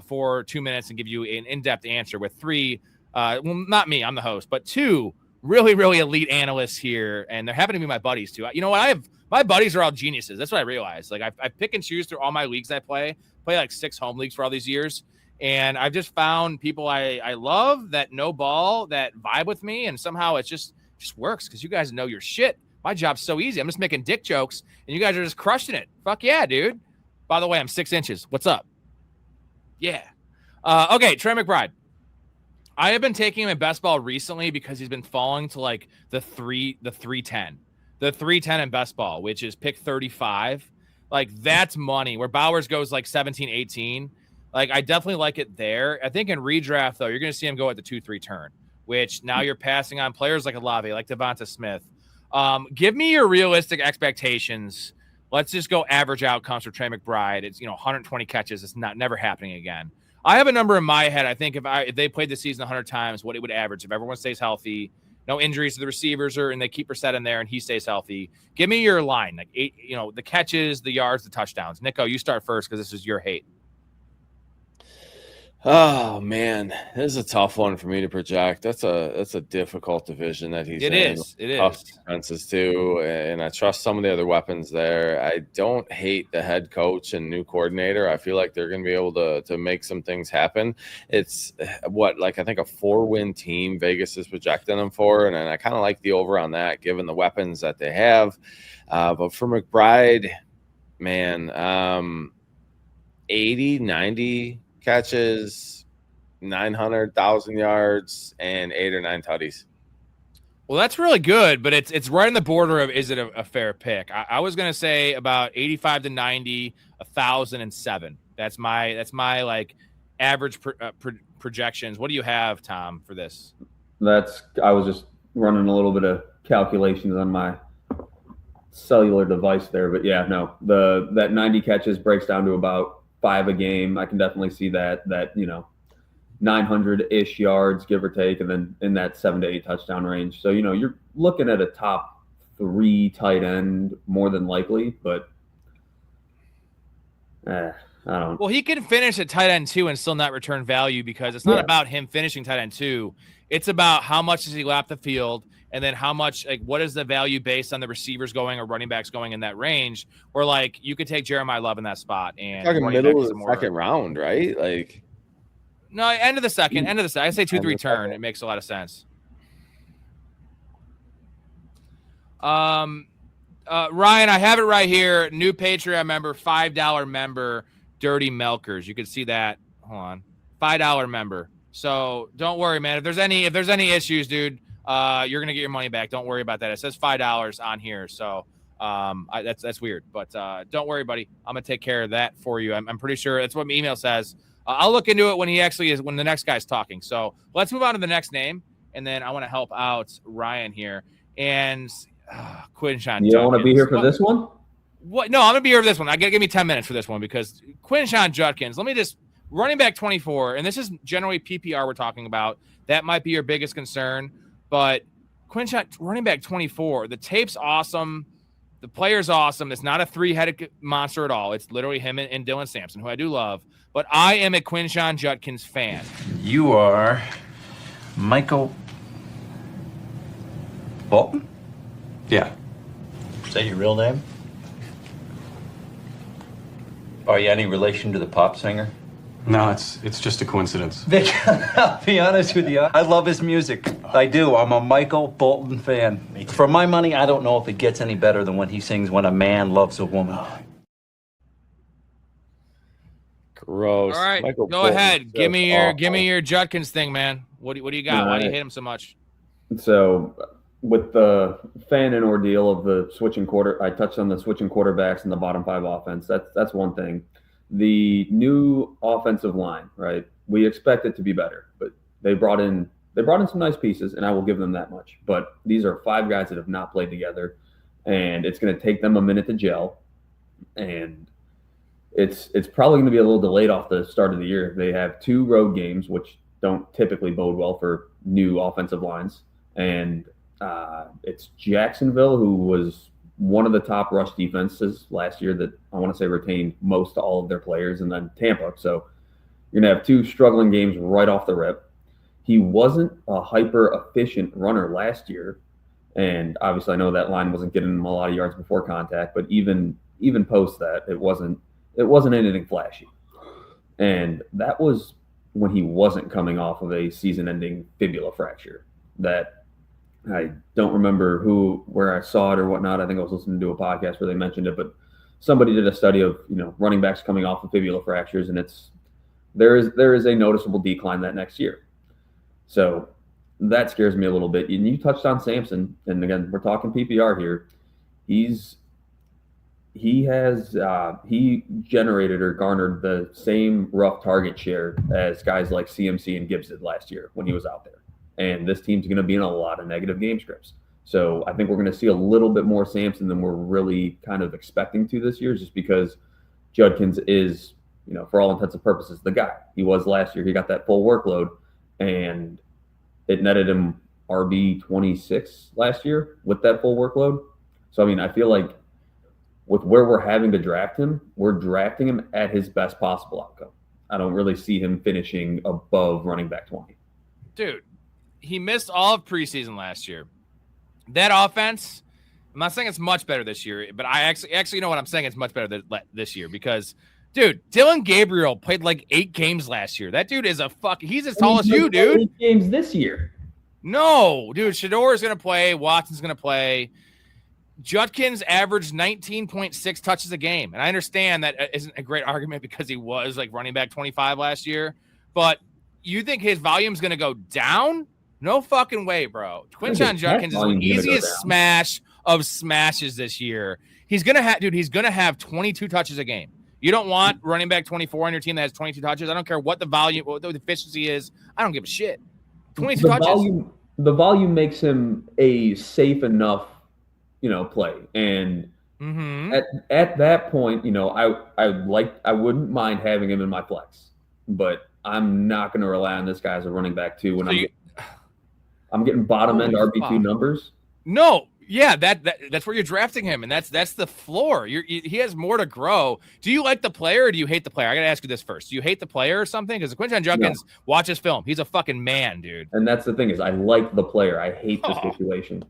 for 2 minutes and give you an in-depth answer with three. Well, not me, I'm the host, but two really, really elite analysts here, and they happen to be my buddies too. You know what? My buddies are all geniuses. That's what I realized. Like I pick and choose through all my leagues I play like 6 home leagues for all these years. And I've just found people I love that know ball, that vibe with me, and somehow it just works because you guys know your shit. My job's so easy. I'm just making dick jokes, and you guys are just crushing it. Fuck yeah, dude. By the way, I'm 6 inches. What's up? Yeah. Okay, Trey McBride. I have been taking him in best ball recently because he's been falling to like the 310. The 310 in best ball, which is pick 35. Like that's money. Where Bowers goes like 17, 18. Like, I definitely like it there. I think in redraft, though, you're going to see him go at the 2-3 turn, which now you're passing on players like Olave, like Devonta Smith. Give me your realistic expectations. Let's just go average outcomes for Trey McBride. It's, 120 catches. It's never happening again. I have a number in my head. I think if they played the season 100 times, what it would average if everyone stays healthy, no injuries to the receivers, and they keep Brissett in there and he stays healthy. Give me your line, like 8, the catches, the yards, the touchdowns. Nico, you start first because this is your hate. Oh man, this is a tough one for me to project. That's a difficult division that he's in. It is. Tough defenses too, and I trust some of the other weapons there. I don't hate the head coach and new coordinator. I feel like they're going to be able to make some things happen. It's I think a 4-win team Vegas is projecting them for, and I kind of like the over on that given the weapons that they have. But for McBride, man, 80, 90 catches, 900,000 yards, and 8 or 9 tutties. Well, that's really good, but it's right on the border of is it a fair pick? I was gonna say about 85 to 90, 1,007. That's my like average projections. What do you have, Tom, for this? I was just running a little bit of calculations on my cellular device there, but yeah, no, that 90 catches breaks down to about 5 a game. I can definitely see that 900-ish yards, give or take, and then in that 7 to 8 touchdown range. So, you're looking at a top 3 tight end more than likely, but I don't. Well, he can finish at tight end 2 and still not return value because it's not about him finishing tight end 2. It's about how much does he lap the field, and then how much, what is the value based on the receivers going or running backs going in that range? Or you could take Jeremiah Love in that spot and middle of the second round, right? No, end of the second. I say 2-3 turn. It makes a lot of sense. Ryan, I have it right here. New Patreon member, $5 member, Dirty Milkers. You can see that. Hold on, $5 member. So don't worry, man. If there's any issues, dude, you're gonna get your money back. Don't worry about that. It says $5 on here, so that's weird. But don't worry, buddy. I'm gonna take care of that for you. I'm pretty sure that's what my email says. I'll look into it when the next guy's talking. So let's move on to the next name, and then I want to help out Ryan here and Quinshon. You don't want to be here for this one? What? No, I'm gonna be here for this one. I gotta give me 10 minutes for this one because Quinshon Judkins. Let me just running back 24, and this is generally PPR we're talking about. That might be your biggest concern. But Quinshon, running back 24, the tape's awesome. The player's awesome. It's not a 3-headed monster at all. It's literally him and Dylan Sampson, who I do love. But I am a Quinshon Judkins fan. You are Michael Bolton? Yeah. Is that your real name? Are you any relation to the pop singer? No, it's just a coincidence. Vic, I'll be honest with you. I love his music. I do. I'm a Michael Bolton fan. For my money, I don't know if it gets any better than when he sings "When a Man Loves a Woman." Gross. All right, Michael go Bolton, ahead. so Give me your Judkins thing, man. What do you got? Why do you hate him so much? So with the fan and ordeal of the switching I touched on the switching quarterbacks and the bottom 5 offense. That's one thing. The new offensive line, right? We expect it to be better, but they brought in some nice pieces, and I will give them that much. But these are 5 guys that have not played together, and it's going to take them a minute to gel. And it's probably going to be a little delayed off the start of the year. They have 2 road games, which don't typically bode well for new offensive lines. And it's Jacksonville, who was one of the top rush defenses last year that I want to say retained most all of their players, and then Tampa. So you're going to have 2 struggling games right off the rip. He wasn't a hyper-efficient runner last year, and obviously I know that line wasn't getting him a lot of yards before contact, but even post that, it wasn't anything flashy. And that was when he wasn't coming off of a season-ending fibula fracture that I don't remember where I saw it or whatnot. I think I was listening to a podcast where they mentioned it, but somebody did a study of, running backs coming off of fibula fractures, and there is a noticeable decline that next year. So that scares me a little bit. And you touched on Sampson, and again, we're talking PPR here. He generated or garnered the same rough target share as guys like CMC and Gibbs did last year when he was out there. And this team's going to be in a lot of negative game scripts. So I think we're going to see a little bit more Sampson than we're really kind of expecting to this year, just because Judkins is, for all intents and purposes, the guy. He was last year. He got that full workload, and it netted him RB 26 last year with that full workload. So, I mean, I feel like with where we're having to draft him, we're drafting him at his best possible outcome. I don't really see him finishing above running back 20. Dude, he missed all of preseason last year. That offense, I'm not saying it's much better this year, but I actually know what I'm saying. It's much better this year because, dude, Dylan Gabriel played like 8 games last year. That dude is he's as tall as you, dude. 8 games this year. No, dude, Shador is going to play. Watson's going to play. Judkins averaged 19.6 touches a game. And I understand that isn't a great argument because he was like running back 25 last year, but you think his volume's going to go down? No fucking way, bro. Quinshon Judkins is the easiest smash of smashes this year. He's going to have 22 touches a game. You don't want running back 24 on your team that has 22 touches. I don't care what the volume, what the efficiency is. I don't give a shit. 22 touches. The volume makes him a safe enough, play. And at that point, I wouldn't mind having him in my flex, but I'm not going to rely on this guy as a running back too when I'm getting bottom end RB2 numbers. No, yeah, that's where you're drafting him, and that's the floor. He has more to grow. Do you like the player or do you hate the player? I got to ask you this first. Do you hate the player or something? Because Quinshon Judkins, watch his film. He's a fucking man, dude. And that's the thing is I like the player. I hate the situation.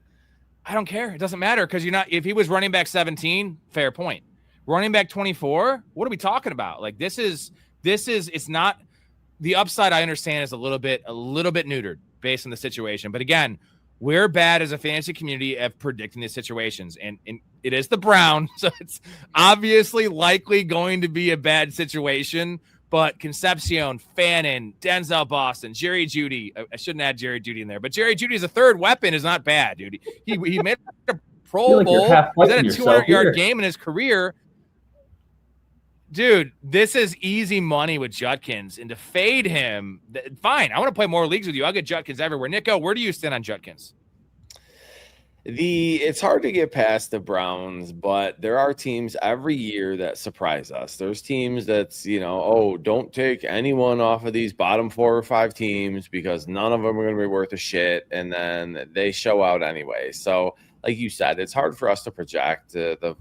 I don't care. It doesn't matter because if he was running back 17, fair point. Running back 24, what are we talking about? Like it's not the upside. I understand is a little bit neutered based on the situation. But again, we're bad as a fantasy community at predicting these situations, and it is the Browns, so it's obviously likely going to be a bad situation. But Concepcion, Fannin, Denzel Boston, Jerry Jeudy. I shouldn't add Jerry Jeudy in there, but Jerry Jeudy as a third weapon is not bad, dude. He made a Pro Bowl. He's at a 200-yard game in his career. Dude, this is easy money with Judkins, and to fade him, fine. I want to play more leagues with you. I'll get Judkins everywhere. Nico, where do you stand on Judkins? It's hard to get past the Browns, but there are teams every year that surprise us. There's teams that's, don't take anyone off of these bottom 4 or 5 teams because none of them are going to be worth a shit, and then they show out anyway. So, like you said, it's hard for us to project the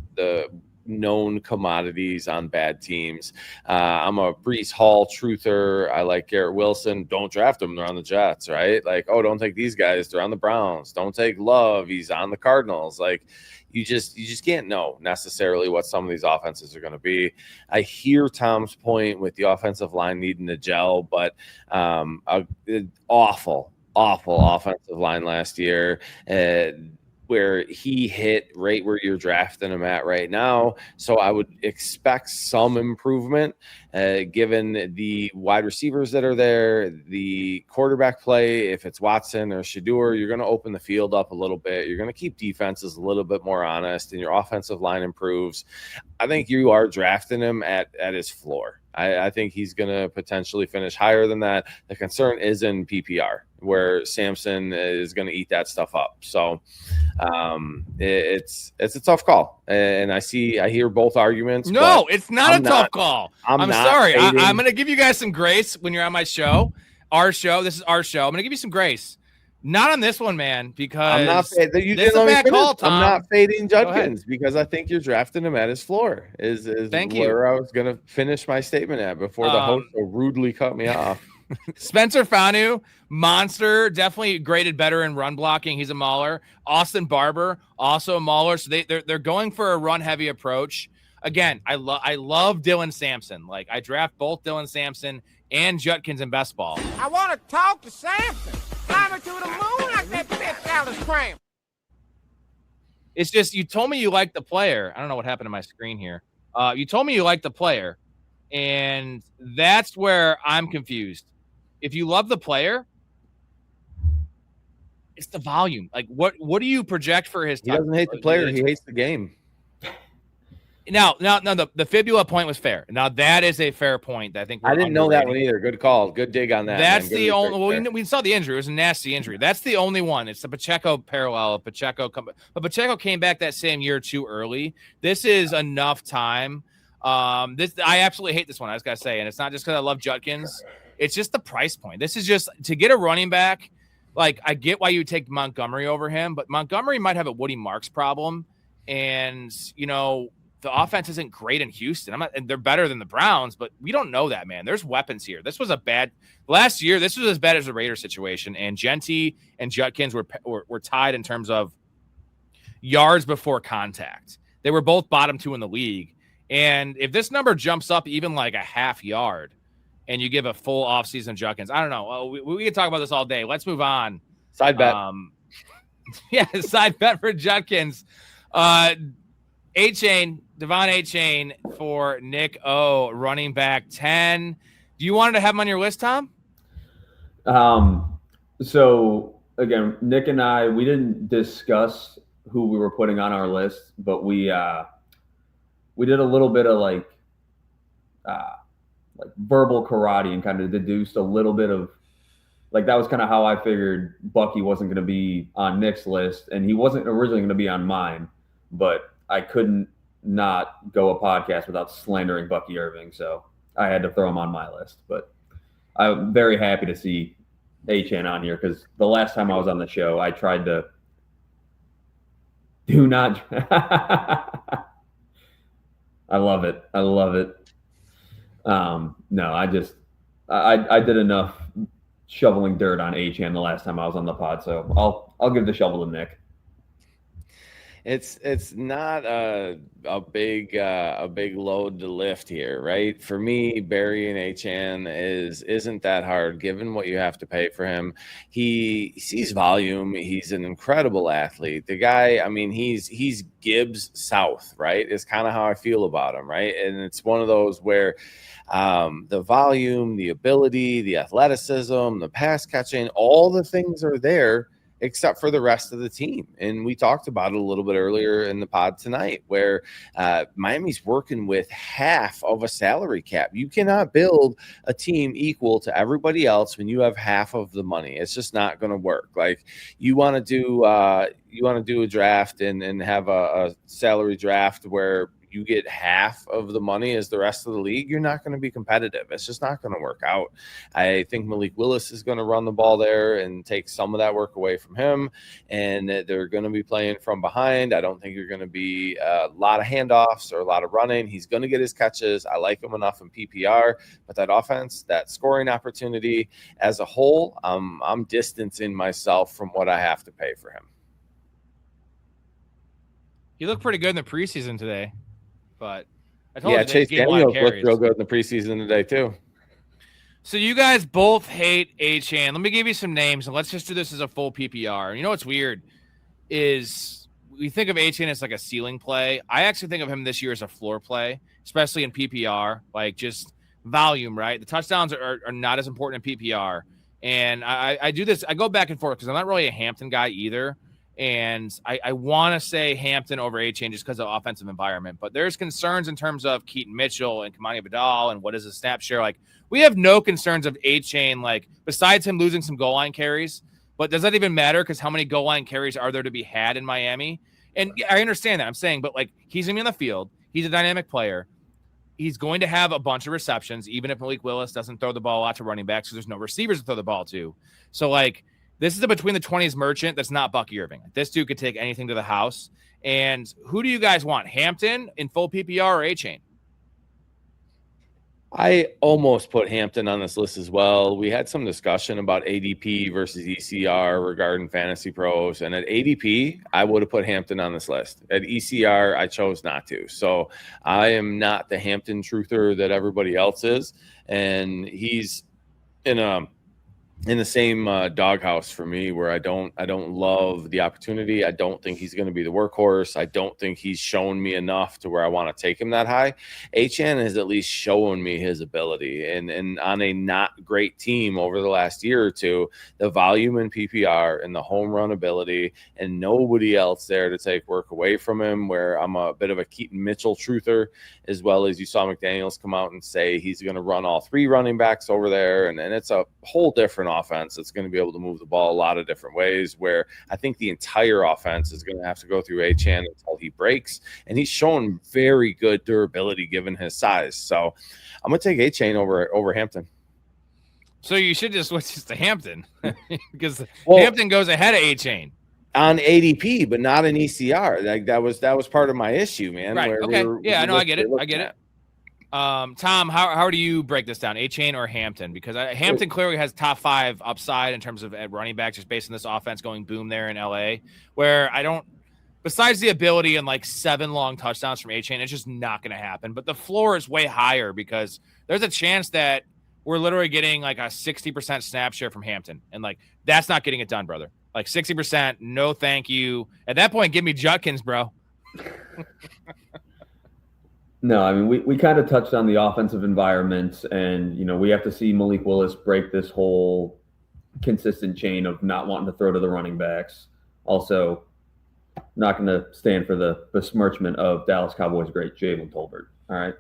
known commodities on bad teams. I'm a Breece Hall truther. I like Garrett Wilson. Don't draft them. They're on the Jets, right? Like, don't take these guys. They're on the Browns. Don't take Love. He's on the Cardinals. Like, you just can't know necessarily what some of these offenses are going to be. I hear Tom's point with the offensive line needing to gel, but awful offensive line last year. where he hit right where you're drafting him at right now. So I would expect some improvement given the wide receivers that are there, the quarterback play. If it's Watson or Shedeur, you're going to open the field up a little bit. You're going to keep defenses a little bit more honest, and your offensive line improves. I think you are drafting him at his floor. I think he's going to potentially finish higher than that. The concern is in PPR, where Samson is going to eat that stuff up. So it's a tough call, and I hear both arguments. No, it's not a tough call. I'm sorry. I'm going to give you guys some grace when you're on my show. Our show. This is our show. I'm going to give you some grace. Not on this one, man, because I'm not. You didn't let me finish. I'm not fading Judkins because I think you're drafting him at his floor. Is where I was going to finish my statement at before the host so rudely cut me off. Spencer Fanu, monster, definitely graded better in run blocking. He's a mauler. Austin Barber, also a mauler. So they're going for a run heavy approach. Again, I love Dylan Sampson. Like, I draft both Dylan Sampson and Judkins in best ball. I want to talk to Sampson. Climbing to the moon like that bitch Alice Cram. It's just, you told me you liked the player. I don't know what happened to my screen here. You told me you liked the player, and that's where I'm confused. If you love the player, it's the volume. Like, what do you project for his? He doesn't hate the player. He hates the game. Now, the fibula point was fair. Now, that is a fair point. I think I didn't know that one either. Good call. Good dig on that. That's the only. Well, we saw the injury. It was a nasty injury. That's the only one. It's the Pacheco parallel. But Pacheco came back that same year too early. This is enough time. I absolutely hate this one. I just gotta say, and it's not just because I love Judkins. It's just the price point. This is just to get a running back. Like, I get why you would take Montgomery over him, but Montgomery might have a Woody Marks problem, and the offense isn't great in Houston. And they're better than the Browns, but we don't know that, man. There's weapons here. This was last year. This was as bad as the Raiders situation, and Genty and Judkins were tied in terms of yards before contact. They were both bottom 2 in the league. And if this number jumps up even like a half yard and you give a full offseason Judkins, I don't know. We can talk about this all day. Let's move on. Side bet. Side bet for Judkins. Devon A-Chain for Nick O, running back 10. Do you want to have him on your list, Tom? So, again, Nick and I, we didn't discuss who we were putting on our list, but we did a little bit of like verbal karate and kind of deduced a little bit of, like, that was kind of how I figured Bucky wasn't going to be on Nick's list, and he wasn't originally going to be on mine, but I couldn't not go a podcast without slandering Bucky Irving, so I had to throw him on my list. But I'm very happy to see A-Chan on here, because the last time I was on the show, I tried to do not. I love it. No, I did enough shoveling dirt on A-Chan the last time I was on the pod, so I'll give the shovel to Nick. It's not a big load to lift here, right? For me, burying A-Chan isn't that hard given what you have to pay for him. He sees volume. He's an incredible athlete. The guy, I mean, he's Gibbs South, right? Is kind of how I feel about him, right? And it's one of those where the volume, the ability, the athleticism, the pass catching, all the things are there, except for the rest of the team. And we talked about it a little bit earlier in the pod tonight, where Miami's working with half of a salary cap. You cannot build a team equal to everybody else when you have half of the money. It's just not going to work. Like, you want to do a draft and have a salary draft where you get half of the money as the rest of the league, you're not going to be competitive. It's just not going to work out. I think Malik Willis is going to run the ball there and take some of that work away from him, and they're going to be playing from behind. I don't think you're going to be a lot of handoffs or a lot of running. He's going to get his catches. I like him enough in PPR, but that offense, that scoring opportunity as a whole, I'm distancing myself from what I have to pay for him. He looked pretty good in the preseason today. But I told you Chase Daniels looked real good in the preseason today too. So you guys both hate A-Chan. Let me give you some names, and let's just do this as a full PPR. You know what's weird? is we think of A-Chain as like a ceiling play. I actually think of him this year as a floor play, especially in PPR, like just volume, right? The touchdowns are not as important in PPR. And I do this. I go back and forth because I'm not really a Hampton guy either. And I want to say Hampton over A-Chain just because of offensive environment. But there's concerns in terms of Keaton Mitchell and Kamani Vidal and what is his snap share. Like, we have no concerns of A-Chain, like, besides him losing some goal line carries. But does that even matter? Because how many goal line carries are there to be had in Miami? And I understand that. I'm saying, but, like, he's going to be on the field. He's a dynamic player. He's going to have a bunch of receptions, even if Malik Willis doesn't throw the ball out to running backs because there's no receivers to throw the ball to. So, like, this is a between the 20s merchant that's not Bucky Irving. This dude could take anything to the house. And who do you guys want? Hampton in full PPR or A-Chain? I almost put Hampton on this list as well. We had some discussion about ADP versus ECR regarding Fantasy Pros. And at ADP, I would have put Hampton on this list. At ECR, I chose not to. So I am not the Hampton truther that everybody else is. And he's in the same doghouse for me, where I don't love the opportunity. I don't think he's going to be the workhorse. I don't think he's shown me enough to where I want to take him that high. Achane has at least shown me his ability, and on a not great team over the last year or two, the volume in PPR and the home run ability, and nobody else there to take work away from him, where I'm a bit of a Keaton Mitchell truther, as well as you saw McDaniels come out and say he's going to run all three running backs over there. And it's a whole different offense that's going to be able to move the ball a lot of different ways, where I think the entire offense is going to have to go through Achane until he breaks. And he's shown very good durability given his size. So I'm going to take Achane over Hampton. So you should just switch this to Hampton because Hampton goes ahead of Achane on ADP, but not in ECR. Like that was part of my issue, man. Right. Okay. I know. I get it. Tom, how do you break this down? Achane or Hampton? Because Hampton clearly has top 5 upside in terms of at running back, just based on this offense going boom there in LA, where I don't, besides the ability and like 7 long touchdowns from Achane, it's just not going to happen. But the floor is way higher because there's a chance that we're literally getting like a 60% snap share from Hampton. And like, that's not getting it done, brother. Like 60%, no thank you. At that point, give me Judkins, bro. No, I mean, we kind of touched on the offensive environment, and, you know, we have to see Malik Willis break this whole consistent chain of not wanting to throw to the running backs. Also, not going to stand for the besmirchment of Dallas Cowboys great Jalen Tolbert. All right.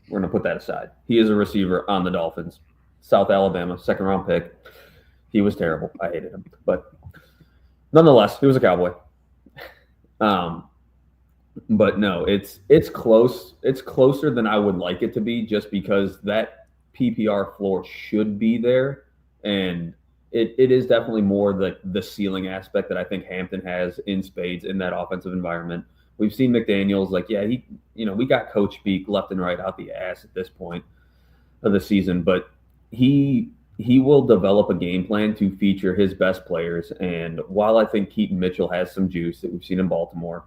We're going to put that aside. He is a receiver on the Dolphins. South Alabama, 2nd-round pick. He was terrible. I hated him. But nonetheless, he was a Cowboy. But no, it's close. It's closer than I would like it to be, just because that PPR floor should be there. And it is definitely more the ceiling aspect that I think Hampton has in spades in that offensive environment. We've seen McDaniels, we got coach speak left and right out the ass at this point of the season, but he will develop a game plan to feature his best players. And while I think Keaton Mitchell has some juice that we've seen in Baltimore,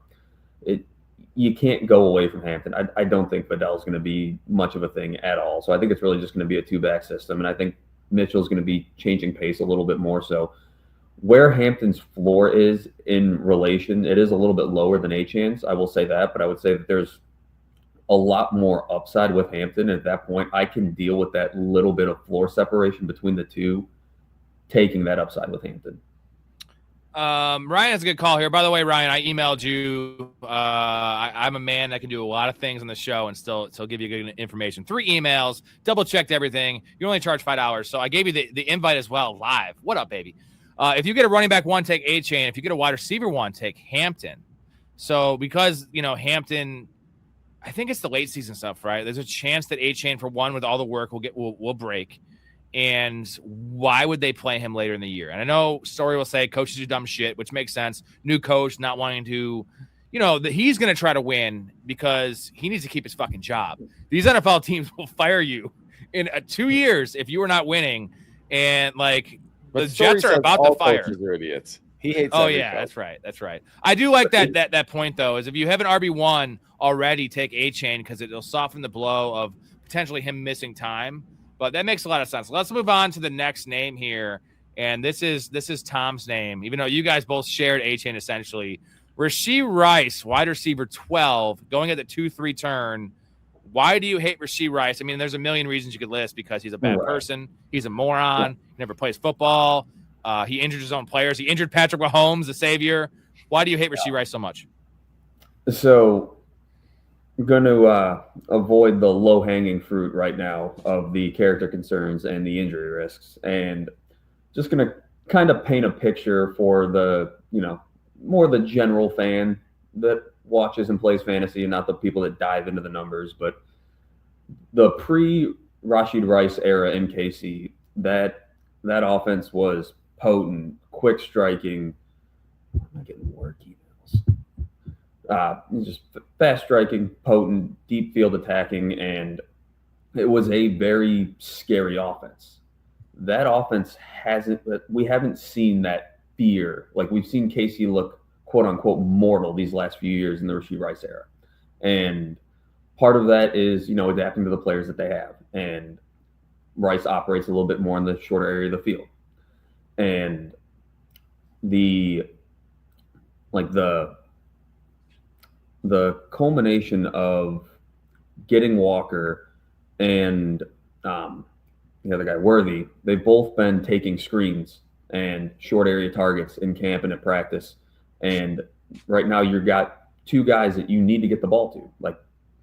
you can't go away from Hampton. I don't think Vidal's going to be much of a thing at all. So I think it's really just going to be a 2-back system. And I think Mitchell's going to be changing pace a little bit more. So where Hampton's floor is in relation, it is a little bit lower than Achane's. I will say that, but I would say that there's a lot more upside with Hampton. At that point, I can deal with that little bit of floor separation between the two, taking that upside with Hampton. Ryan has a good call here. By the way, Ryan, I emailed you. I'm a man that can do a lot of things on the show and still give you good information. 3 emails, double checked everything. You only charge $5. So I gave you the invite as well live. What up, baby? If you get a running back 1, take Achane. If you get a wide receiver 1, take Hampton. So because, Hampton, I think it's the late season stuff, right? There's a chance that Achane, for one, with all the work, will break. And why would they play him later in the year? And I know Story will say coaches do dumb shit, which makes sense. New coach not wanting to, he's going to try to win because he needs to keep his fucking job. These NFL teams will fire you in 2 years if you are not winning. And the Jets are about to fire. Coaches are idiots. He hates. Oh yeah, coach. That's right. I do like that point though. Is if you have an RB1 already, take Achane because it'll soften the blow of potentially him missing time. But that makes a lot of sense. Let's move on to the next name here. and this is Tom's name, even though you guys both shared A-Chain essentially. Rashee Rice, wide receiver 12, going at the 2-3 turn. Why do you hate Rashee Rice? I mean, there's a million reasons you could list, because he's a bad person. He's a moron. He never plays football. He injured his own players. He injured Patrick Mahomes, the savior. Why do you hate Rashee Rice so much? So I'm going to avoid the low-hanging fruit right now of the character concerns and the injury risks, and just going to kind of paint a picture for the, more the general fan that watches and plays fantasy, and not the people that dive into the numbers. But the pre-Rashee Rice era in KC, that offense was potent, quick striking. I'm not getting work emails. Just fast striking, potent, deep field attacking, and it was a very scary offense. That offense we haven't seen that fear. Like, we've seen KC look quote unquote mortal these last few years in the Rashee Rice era. And part of that is, adapting to the players that they have. And Rice operates a little bit more in the shorter area of the field. And the culmination of getting Walker and the other guy, Worthy, they've both been taking screens and short area targets in camp and at practice. And right now you've got two guys that you need to get the ball to. Like,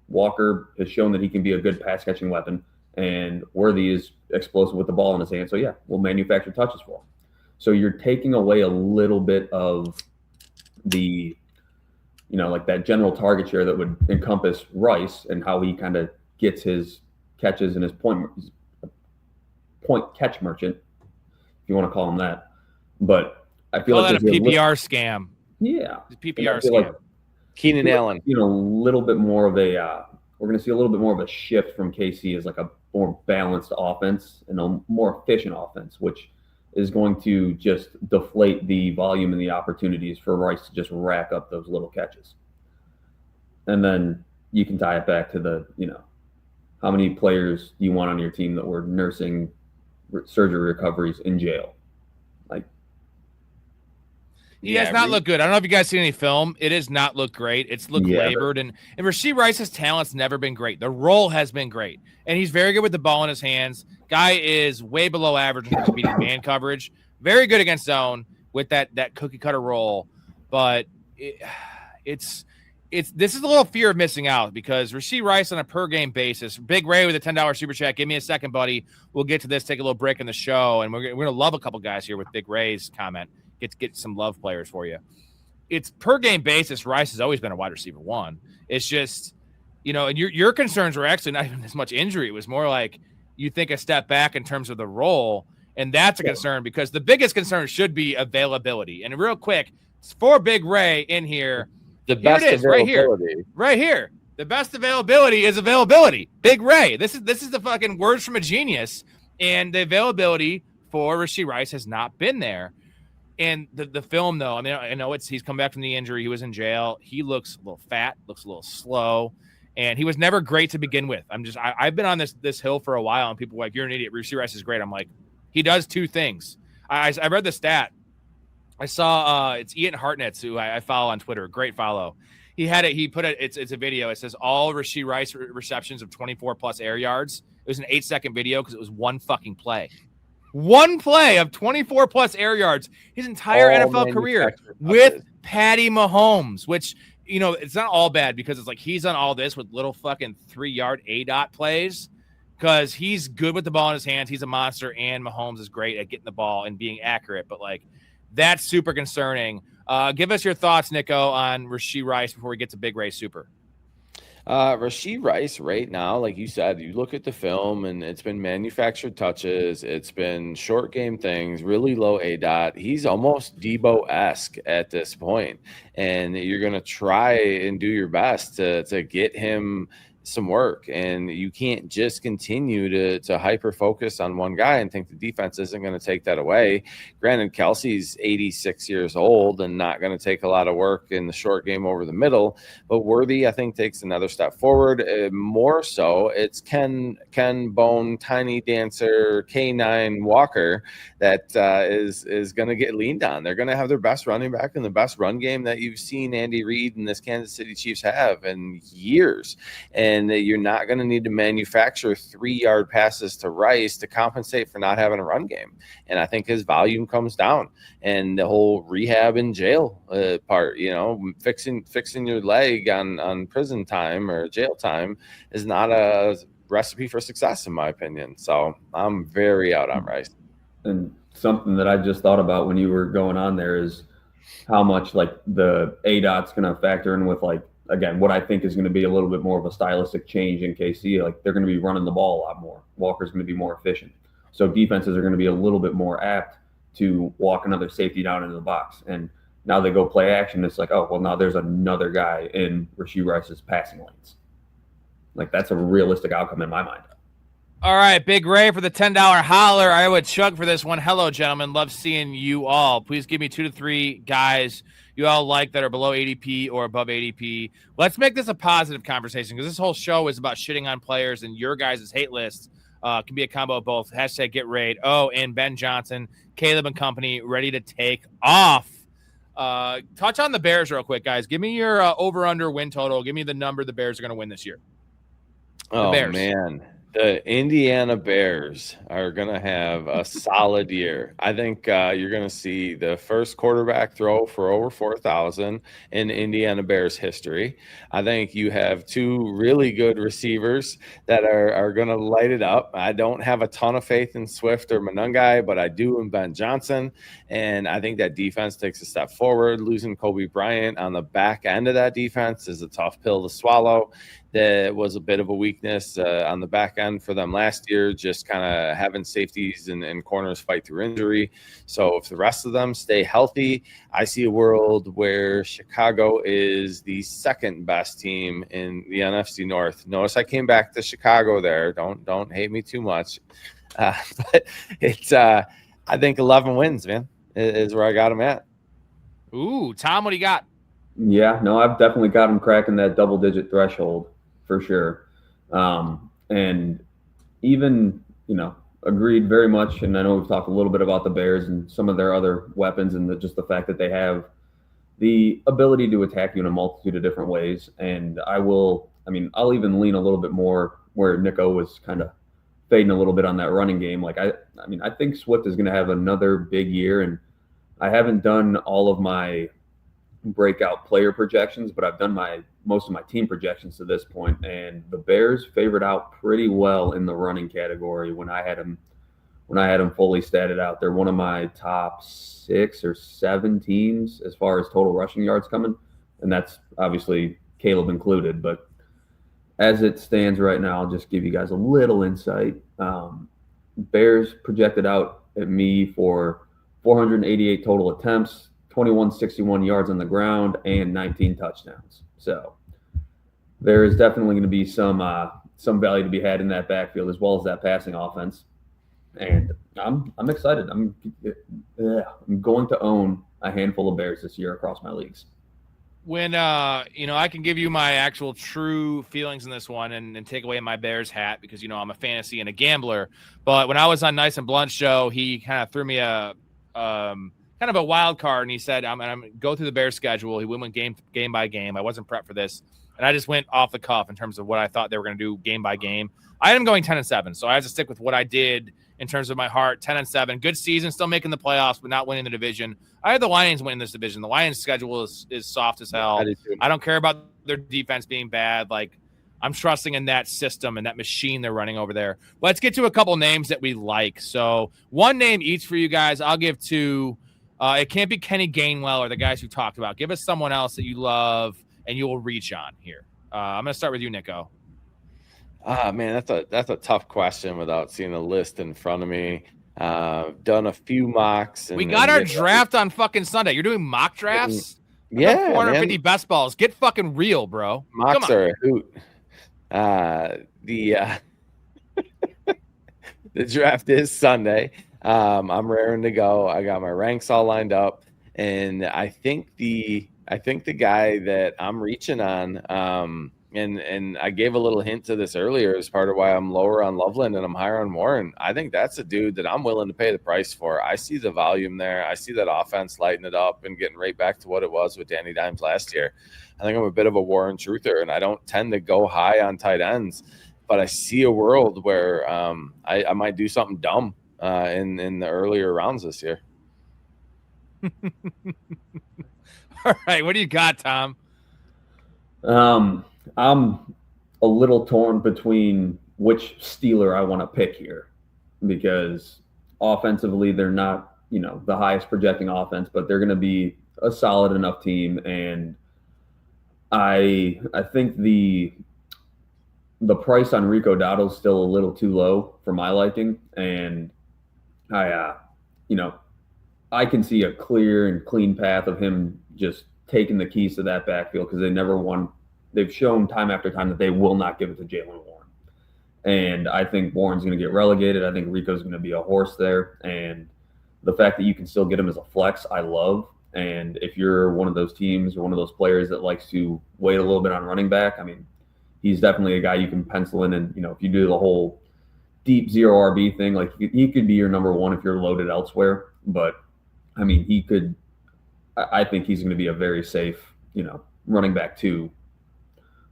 Walker has shown that he can be a good pass catching weapon, and Worthy is explosive with the ball in his hand. So yeah, we'll manufacture touches for him. So you're taking away a little bit of the, like that general target share that would encompass Rice and how he kind of gets his catches and his point catch merchant, if you want to call him that. But I feel like that a PPR scam. Yeah, the PPR scam. Like Keenan Allen. A little bit more of a. We're going to see a little bit more of a shift from KC as like a more balanced offense and a more efficient offense, which is going to just deflate the volume and the opportunities for Rice to just rack up those little catches. And then you can tie it back to the, how many players do you want on your team that were nursing surgery recoveries in jail? He has not looked good. I don't know if you guys seen any film. It has not looked great. It's looked labored. And Rashee Rice's talent's never been great. The role has been great. And he's very good with the ball in his hands. Guy is way below average in terms of beating man coverage. Very good against zone with that cookie cutter role. But this is a little fear of missing out, because Rashee Rice on a per game basis, Big Ray with a $10 super chat. Give me a second, buddy. We'll get to this, take a little break in the show. And we're going to love a couple guys here with Big Ray's comment. Get some love players for you. It's per game basis. Rice has always been a wide receiver 1. It's just, and your concerns were actually not even as much injury. It was more like you think a step back in terms of the role. And that's a concern, because the biggest concern should be availability. And real quick, for Big Ray in here, the best availability. Right here. The best availability is availability. Big Ray. This is the fucking words from a genius. And the availability for Rashee Rice has not been there. And the film, though, I mean, I know he's come back from the injury. He was in jail. He looks a little fat, looks a little slow, and he was never great to begin with. I've been on this hill for a while, and people are like, you're an idiot. Rashee Rice is great. I'm like, he does two things. I read the stat. I saw it's Ian Hartnett, who I follow on Twitter. Great follow. He had it. He put it. It's a video. It says all Rashee Rice receptions of 24 plus air yards. It was an 8-second video because it was one fucking play. One play of 24 plus air yards his entire NFL career with Patty Mahomes, which, it's not all bad, because it's like he's done all this with little fucking 3-yard A-dot plays, because he's good with the ball in his hands. He's a monster, and Mahomes is great at getting the ball and being accurate. But that's super concerning. Give us your thoughts, Nico, on Rashee Rice before we get to Big Ray Super. Rashee Rice right now, like you said, you look at the film and it's been manufactured touches. It's been short game things, really low A-dot. He's almost Debo-esque at this point. And you're going to try and do your best to get him some work, and you can't just continue to hyper focus on one guy and think the defense isn't going to take that away. Granted, Kelsey's 86 years old and not going to take a lot of work in the short game over the middle, but Worthy, I think, takes another step forward. More so, it's Ken Bone, Tiny Dancer, K9 Walker that is going to get leaned on. They're going to have their best running back and the best run game that you've seen Andy Reid and this Kansas City Chiefs have in years. And you're not going to need to manufacture 3-yard passes to Rice to compensate for not having a run game. And I think his volume comes down. And the whole rehab in jail part, fixing your leg on prison time or jail time is not a recipe for success, in my opinion. So I'm very out on Rice. And something that I just thought about when you were going on there is how much like the ADOT's going to factor in with again, what I think is going to be a little bit more of a stylistic change in KC. Like they're going to be running the ball a lot more. Walker's going to be more efficient. So defenses are going to be a little bit more apt to walk another safety down into the box. And now they go play action. It's like, oh, well, now there's another guy in Rashee Rice's passing lanes. Like that's a realistic outcome in my mind. All right, Big Ray for the $10 holler. I would chug for this one. Hello, gentlemen. Love seeing you all. Please give me 2 to 3 guys you all like that are below ADP or above ADP. Let's make this a positive conversation because this whole show is about shitting on players, and your guys' hate list can be a combo of both. Hashtag get raid. Oh, and Ben Johnson, Caleb and company ready to take off. Touch on the Bears real quick, guys. Give me your over-under win total. Give me the number the Bears are going to win this year. Oh, man. The Indiana Bears are going to have a solid year. I think you're going to see the first quarterback throw for over 4,000 in Indiana Bears history. I think you have 2 really good receivers that are going to light it up. I don't have a ton of faith in Swift or Monungai, but I do in Ben Johnson. And I think that defense takes a step forward. Losing Kobe Bryant on the back end of that defense is a tough pill to swallow. That was a bit of a weakness on the back end for them last year, just kind of having safeties and corners fight through injury. So if the rest of them stay healthy, I see a world where Chicago is the second best team in the NFC North. Notice I came back to Chicago there. Don't hate me too much. But it's I think 11 wins, man, is where I got them at. Ooh, Tom, what do you got? Yeah, no, I've definitely got them cracking that double-digit threshold for sure. And even, agreed very much. And I know we've talked a little bit about the Bears and some of their other weapons and just the fact that they have the ability to attack you in a multitude of different ways. And I'll even lean a little bit more where Nico was kind of fading a little bit on that running game. I think Swift is going to have another big year. And I haven't done all of my breakout player projections, but I've done most of my team projections to this point, and the Bears favored out pretty well in the running category when I had them fully statted out. They're one of my top 6 or 7 teams as far as total rushing yards coming, and that's obviously Caleb included. But as it stands right now, I'll just give you guys a little insight. Bears projected out at me for 488 total attempts, 2161 yards on the ground, and 19 touchdowns. So there is definitely going to be some value to be had in that backfield as well as that passing offense. And I'm excited. I'm going to own a handful of Bears this year across my leagues. When I can give you my actual true feelings in this one and take away my Bears hat because I'm a fantasy and a gambler. But when I was on Nice and Blunt show, he kind of threw me a kind of a wild card, and he said, I'm going to go through the Bears schedule. He went game by game. I wasn't prepped for this, and I just went off the cuff in terms of what I thought they were going to do game by game. I am going 10-7, so I have to stick with what I did in terms of my heart. 10-7, good season, still making the playoffs, but not winning the division. I had the Lions winning this division. The Lions' schedule is soft as hell. I don't care about their defense being bad. I'm trusting in that system and that machine they're running over there. Let's get to a couple names that we like. So one name each for you guys. I'll give 2. It can't be Kenny Gainwell or the guys who talked about. Give us someone else that you love and you will reach on here. I'm going to start with you, Nico. Man, that's a tough question without seeing a list in front of me. Done a few mocks. We got our draft on fucking Sunday. You're doing mock drafts? Yeah, 450 best balls. Get fucking real, bro. Mocks are a hoot. The the draft is Sunday. I'm raring to go. I got my ranks all lined up, and I think the guy that I'm reaching on, and I gave a little hint to this earlier as part of why I'm lower on Loveland and I'm higher on Warren. I think that's a dude that I'm willing to pay the price for. I see the volume there. I see that offense lighting it up and getting right back to what it was with Danny Dimes last year. I think I'm a bit of a Warren truther, and I don't tend to go high on tight ends, but I see a world where I might do something dumb in the earlier rounds this year. All right, what do you got, Tom? I'm a little torn between which Steeler I want to pick here, because offensively they're not, the highest projecting offense, but they're going to be a solid enough team, and I think the price on Rico Dowdle is still a little too low for my liking, and I can see a clear and clean path of him just taking the keys to that backfield, because they never won. They've shown time after time that they will not give it to Jaylen Warren. And I think Warren's going to get relegated. I think Rico's going to be a horse there. And the fact that you can still get him as a flex, I love. And if you're one of those teams or one of those players that likes to wait a little bit on running back, I mean, he's definitely a guy you can pencil in. And, if you do the whole deep zero RB thing, like he could be your number one if you're loaded elsewhere. But, I mean, I think he's going to be a very safe, running back 2,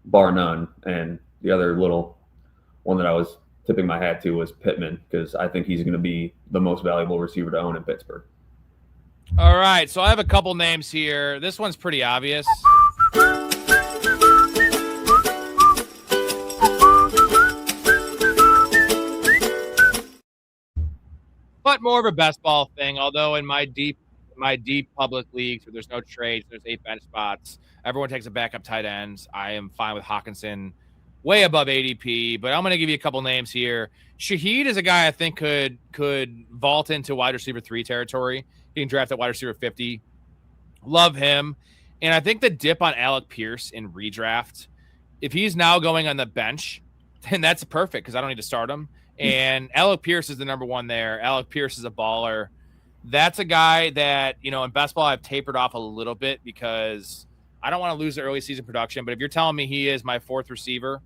bar none. And the other little one that I was tipping my hat to was Pittman, because I think he's going to be the most valuable receiver to own in Pittsburgh. All right, so I have a couple names here. This one's pretty obvious. But more of a best ball thing, although in my deep public leagues where there's no trades, there's 8 bench spots, everyone takes a backup tight ends. I am fine with Hawkinson way above ADP, but I'm going to give you a couple names here. Shaheed is a guy I think could vault into wide receiver 3 territory. He can draft at wide receiver 50. Love him. And I think the dip on Alec Pierce in redraft, if he's now going on the bench, then that's perfect because I don't need to start him. And Alec Pierce is the number 1 there. Alec Pierce is a baller. That's a guy that, in best ball, I've tapered off a little bit because I don't want to lose the early season production. But if you're telling me he is my 4th receiver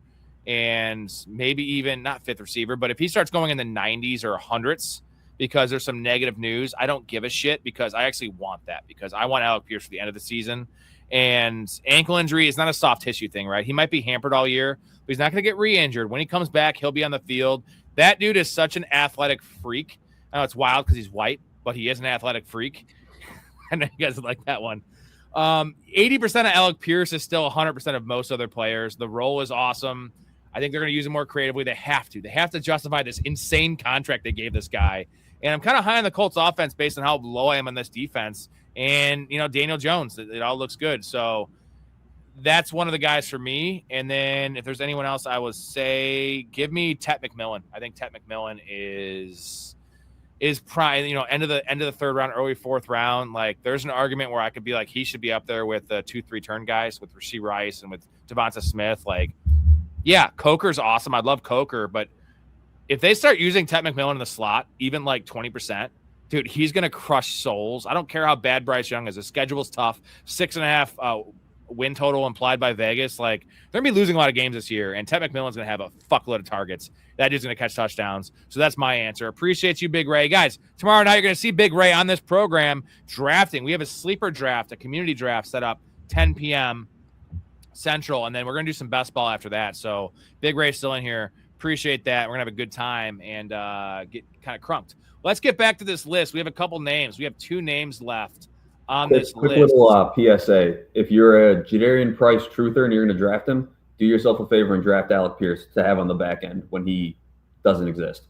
and maybe even not 5th receiver, but if he starts going in the 90s or 100s because there's some negative news, I don't give a shit because I actually want that because I want Alec Pierce for the end of the season. And ankle injury is not a soft tissue thing, right? He might be hampered all year, but he's not going to get re-injured. When he comes back, he'll be on the field. That dude is such an athletic freak. I know it's wild because he's white, but he is an athletic freak. I know you guys would like that one. 80% of Alec Pierce is still 100% of most other players. The role is awesome. I think they're going to use him more creatively. They have to. They have to justify this insane contract they gave this guy. And I'm kind of high on the Colts offense based on how low I am on this defense. And, Daniel Jones, it all looks good. So that's one of the guys for me. And then if there's anyone else, I would say give me Tet McMillan. I think Tet McMillan is prime, end of the 3rd round, early 4th round. Like there's an argument where I could be like, he should be up there with the 2-3 turn guys with Rashee Rice and with Devonta Smith. Like, yeah, Coker's awesome. I love Coker, but if they start using Tet McMillan in the slot, even like 20%, dude, he's going to crush souls. I don't care how bad Bryce Young is. The schedule's tough. 6.5 win total implied by Vegas. Like, they're going to be losing a lot of games this year, and Tet McMillan's going to have a fuckload of targets. That dude's going to catch touchdowns. So that's my answer. Appreciate you, Big Ray. Guys, tomorrow night you're going to see Big Ray on this program drafting. We have a sleeper draft, a community draft set up 10 p.m. Central, and then we're going to do some best ball after that. So Big Ray's still in here. Appreciate that. We're going to have a good time and get kind of crunked. Let's get back to this list. We have a couple names. We have 2 names left on this quick list. Little PSA. If you're a Jadarian Price truther and you're going to draft him, do yourself a favor and draft Alec Pierce to have on the back end when he doesn't exist.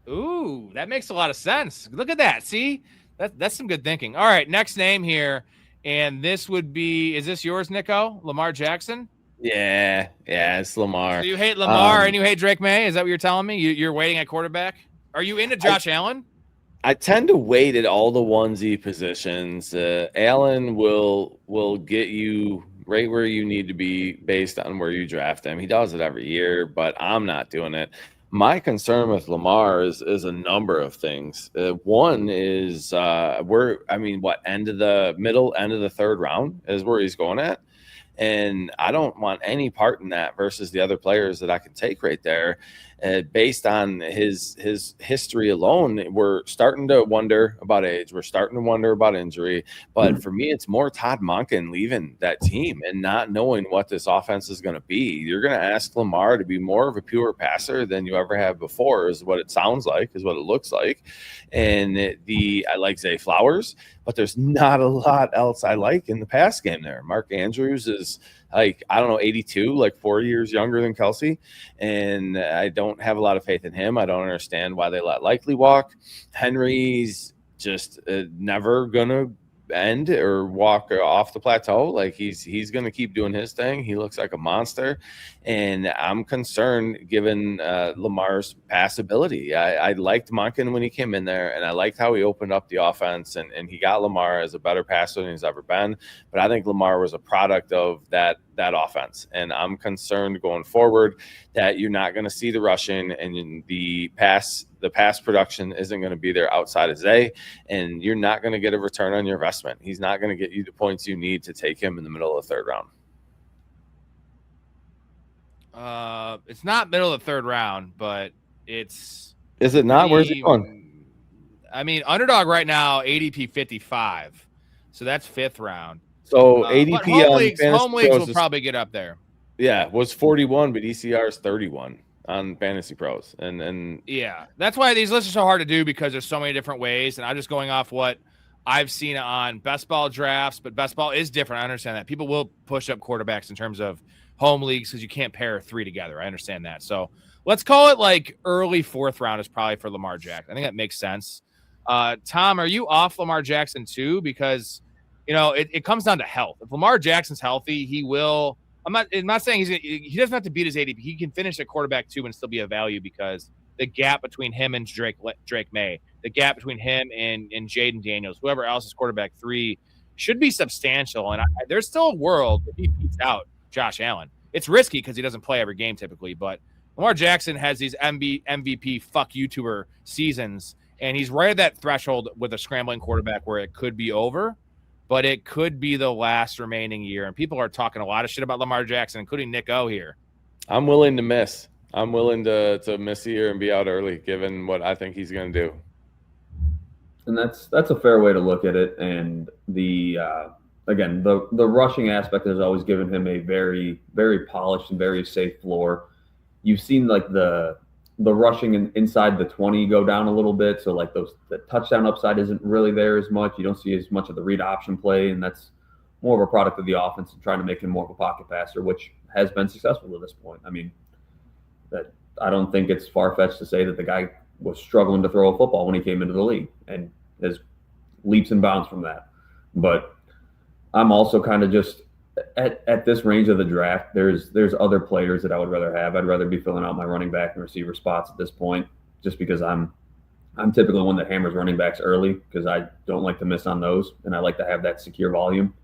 Ooh, that makes a lot of sense. Look at that. See? That's some good thinking. All right, next name here. And this would be, is this yours, Nico? Lamar Jackson? Yeah, it's Lamar. So you hate Lamar and you hate Drake May? Is that what you're telling me? You're waiting at quarterback? Are you into Josh Allen? I tend to wait at all the onesie positions. Allen will get you right where you need to be based on where you draft him. He does it every year, but I'm not doing it. My concern with Lamar is a number of things. One is end of the third round is where he's going at. And I don't want any part in that versus the other players that I can take right there. Based on his history alone, we're starting to wonder about age. We're starting to wonder about injury. But for me, it's more Todd Monken leaving that team and not knowing what this offense is going to be. You're going to ask Lamar to be more of a pure passer than you ever have before, is what it sounds like, is what it looks like. And I like Zay Flowers, but there's not a lot else I like in the pass game there. Mark Andrews is 82, like 4 years younger than Kelsey. And I don't have a lot of faith in him. I don't understand why they let Likely walk. Henry's just never going to end or walk off the plateau. Like he's going to keep doing his thing. He looks like a monster. And I'm concerned given Lamar's pass ability. I liked Monken when he came in there, and I liked how he opened up the offense, and he got Lamar as a better passer than he's ever been. But I think Lamar was a product of that offense. And I'm concerned going forward that you're not going to see the rushing, and the pass production isn't going to be there outside of Zay, and you're not going to get a return on your investment. He's not going to get you the points you need to take him in the middle of the third round. It's not middle of the third round, but it's. Is it not? Where's he going? I mean, underdog right now, ADP 55, so that's fifth round. So ADP home leagues will probably get up there. Yeah, was 41, but ECR is 31 on Fantasy Pros, and yeah, that's why these lists are so hard to do, because there's so many different ways, and I'm just going off what I've seen on best ball drafts. But best ball is different. I understand that people will push up quarterbacks in terms of home leagues because you can't pair three together. I understand that. So let's call it like early fourth round is probably for Lamar Jackson. I think that makes sense. Tom, are you off Lamar Jackson too? Because it comes down to health. If Lamar Jackson's healthy, he will. I'm not saying he doesn't have to beat his ADP. He can finish at quarterback 2 and still be a value, because the gap between him and Drake May, the gap between him and Jaden Daniels, whoever else is quarterback 3, should be substantial. And there's still a world if he beats out Josh Allen. It's risky because he doesn't play every game typically, but Lamar Jackson has these MVP fuck YouTuber seasons, and he's right at that threshold with a scrambling quarterback where it could be over, but it could be the last remaining year. And people are talking a lot of shit about Lamar Jackson, including Nick O here. I'm willing to miss. I'm willing to miss a year and be out early, given what I think he's going to do. And that's a fair way to look at it. And the rushing aspect has always given him a very, very polished and very safe floor. You've seen like the rushing inside the 20 go down a little bit. So like the touchdown upside isn't really there as much. You don't see as much of the read option play, and that's more of a product of the offense and trying to make him more of a pocket passer, which has been successful to this point. I mean, that I don't think it's far-fetched to say that the guy was struggling to throw a football when he came into the league and has leaps and bounds from that. But I'm also kind of just at this range of the draft, there's other players that I would rather have. I'd rather be filling out my running back and receiver spots at this point, just because I'm typically one that hammers running backs early, because I don't like to miss on those, and I like to have that secure volume.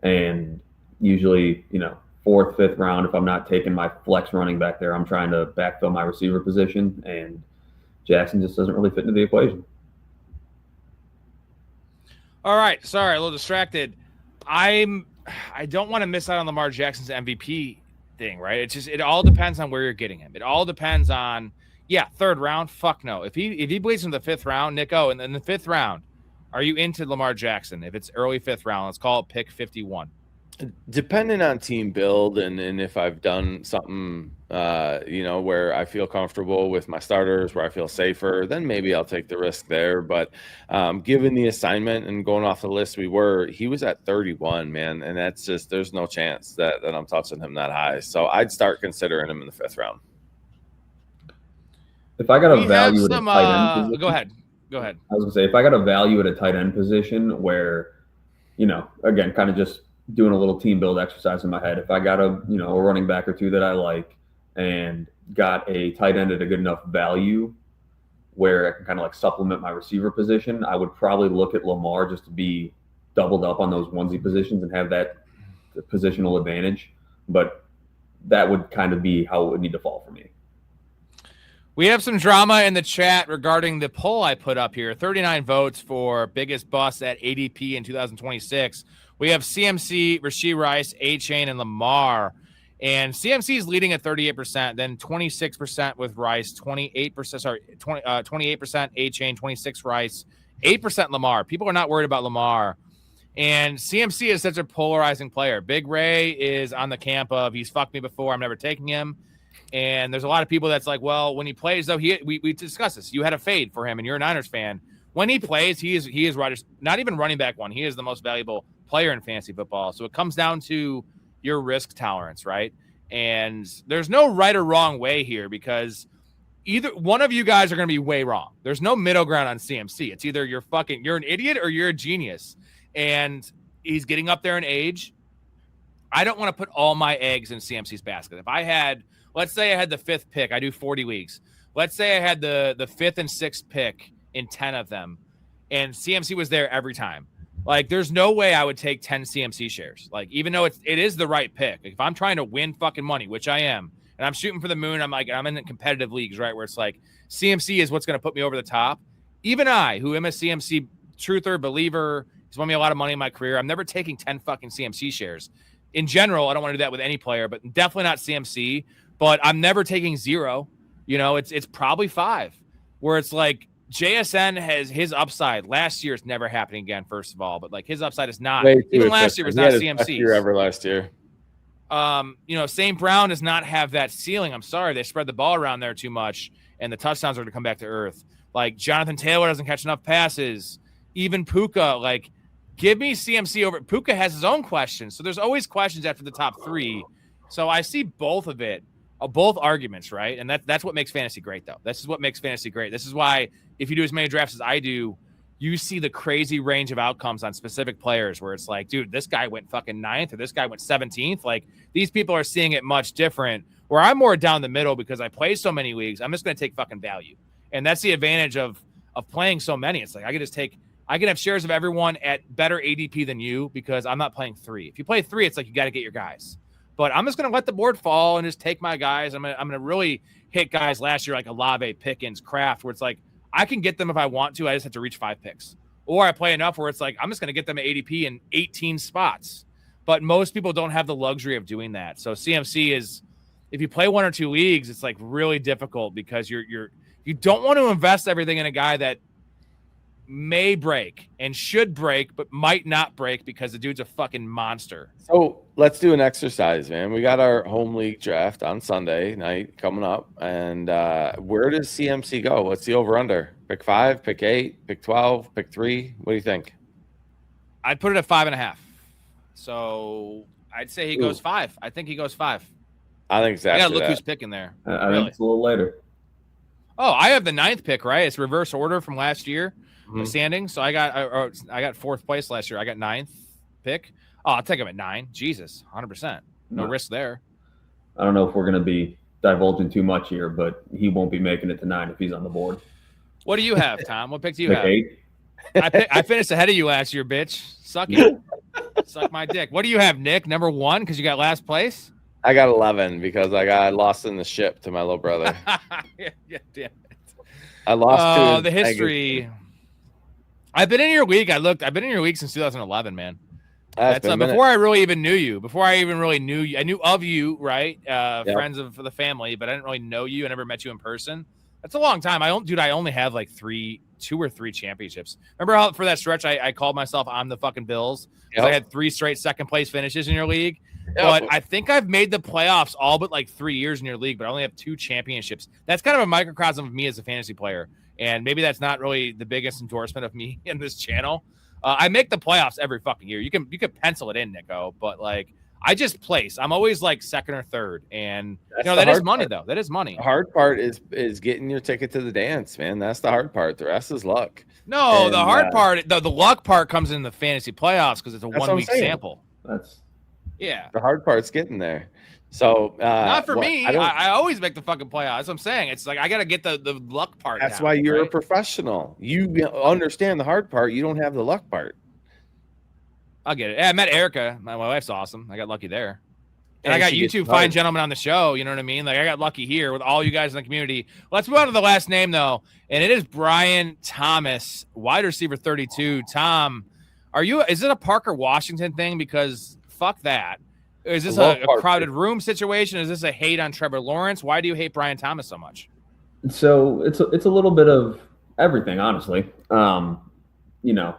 And usually, 4th, 5th round, if I'm not taking my flex running back there, I'm trying to backfill my receiver position, and Jackson just doesn't really fit into the equation. All right, sorry, a little distracted. I don't want to miss out on Lamar Jackson's MVP thing, right? It all depends on where you're getting him. It all depends on, third round. Fuck no. If he bleeds in the 5th round, Nico, and in the 5th round, are you into Lamar Jackson? If it's early 5th round, let's call it pick 51. Depending on team build and if I've done something, where I feel comfortable with my starters, where I feel safer, then maybe I'll take the risk there. But given the assignment and going off the list he was at 31, man. And that's just, there's no chance that I'm touching him that high. So I'd start considering him in the 5th round. If I got a value at a tight end position, go ahead. I was going to say, if I got a value at a tight end position where, again, kind of just doing a little team build exercise in my head. If I got a running back or two that I like and got a tight end at a good enough value where I can kind of like supplement my receiver position, I would probably look at Lamar just to be doubled up on those onesie positions and have that positional advantage, but that would kind of be how it would need to fall for me. We have some drama in the chat regarding the poll I put up here. 39 votes for biggest bust at ADP in 2026. We have CMC, Rashee Rice, A-Chain, and Lamar. And CMC is leading at 38%, then 26% with Rice, 28% A-Chain, 26 Rice, 8% Lamar. People are not worried about Lamar. And CMC is such a polarizing player. Big Ray is on the camp of he's fucked me before, I'm never taking him. And there's a lot of people that's like, well, when he plays, though, we discussed this. You had a fade for him, and you're a Niners fan. When he plays, he is right, not even running back one. He is the most valuable player in fantasy football. So it comes down to your risk tolerance, right? And there's no right or wrong way here because either one of you guys are going to be way wrong. There's no middle ground on CMC. It's either you're an idiot or you're a genius. And he's getting up there in age. I don't want to put all my eggs in CMC's basket. If I had, let's say I had the 5th pick, I do 40 weeks. Let's say I had the 5th and 6th pick in 10 of them, and CMC was there every time. Like, there's no way I would take 10 CMC shares. Like, even though it is the right pick. Like, if I'm trying to win fucking money, which I am, and I'm shooting for the moon, I'm in competitive leagues, right, where it's like CMC is what's going to put me over the top. Even I, who am a CMC truther, believer, he's won me a lot of money in my career, I'm never taking 10 fucking CMC shares. In general, I don't want to do that with any player, but definitely not CMC. But I'm never taking 0. You know, it's probably 5, where it's like JSN has his upside. Last year, it's never happening again, first of all. But, like, his upside is not. Even last year was not CMC. Year ever last year. You know, St. Brown does not have that ceiling. I'm sorry. They spread the ball around there too much, and the touchdowns are going to come back to earth. Like, Jonathan Taylor doesn't catch enough passes. Even Puka, like, give me CMC over. Puka has his own questions. So there's always questions after the top 3. So I see both of it. Both arguments, right? And that's what makes fantasy great, though. This is what makes fantasy great. This is why if you do as many drafts as I do, you see the crazy range of outcomes on specific players where it's like, dude, this guy went fucking 9th or this guy went 17th. Like, these people are seeing it much different, where I'm more down the middle because I play so many leagues. I'm just going to take fucking value. And that's the advantage of playing so many. It's like I can have shares of everyone at better ADP than you because I'm not playing 3. If you play 3, it's like you got to get your guys. But I'm just going to let the board fall and just take my guys. I'm going to really hit guys last year like Olave, Pickens, Kraft, where it's like I can get them if I want to. I just have to reach 5 picks. Or I play enough where it's like I'm just going to get them at ADP in 18 spots. But most people don't have the luxury of doing that. So CMC is, if you play 1 or 2 leagues, it's like really difficult because you don't want to invest everything in a guy that may break and should break, but might not break because the dude's a fucking monster. So let's do an exercise, man. We got our home league draft on Sunday night coming up. And where does CMC go? What's the over-under? Pick 5, pick 8, pick 12, pick 3? What do you think? I'd put it at 5.5. So I'd say he goes 5. I think he goes 5. I think exactly. I gotta look who's picking there. I think it's a little later. Oh, I have the 9th pick, right? It's reverse order from last year. Standing. So I got 4th place last year. I got 9th pick. Oh, I'll take him at 9. Jesus, 100%. No risk there. I don't know if we're going to be divulging too much here, but he won't be making it to 9 if he's on the board. What do you have, Tom? What pick do you Pick have? 8. I finished ahead of you last year, bitch. Suck it. Suck my dick. What do you have, Nick? Number 1 because you got last place? I got 11 because I got lost in the ship to my little brother. yeah, damn it. I lost the history. I've been in your league. I've been in your league since 2011, man. That's before I really even knew you. Before I even really knew you, I knew of you, right? Friends of the family, but I didn't really know you. I never met you in person. That's a long time. I only have like 2 or 3 championships. Remember how for that stretch I called myself I'm the fucking Bills? I had 3 straight second place finishes in your league. But I think I've made the playoffs all but like 3 years in your league, but I only have 2 championships. That's kind of a microcosm of me as a fantasy player. And maybe that's not really the biggest endorsement of me in this channel. I make the playoffs every fucking year. You can pencil it in, Nico, but like I just place. I'm always like 2nd or 3rd, and that is money though. That is money. The hard part is getting your ticket to the dance, man. That's the hard part. The rest is luck. No, the hard part, the luck part comes in the fantasy playoffs because it's a 1 week sample. The hard part's getting there. So not for me. I always make the fucking playoffs. That's what I'm saying. It's like I got to get the luck part. That's down, why you're right? a professional. You understand the hard part. You don't have the luck part. I'll get it. Yeah, I met Erica. My wife's awesome. I got lucky there. And I got she you gets two hard. fine gentlemen on the show. You know what I mean? Like, I got lucky here with all you guys in the community. Let's move on to the last name, though. And it is Brian Thomas, wide receiver 32. Tom, is it a Parker Washington thing? Because fuck that. Is this a crowded room situation? Is this a hate on Trevor Lawrence? Why do you hate Brian Thomas so much? So it's a little bit of everything, honestly. You know,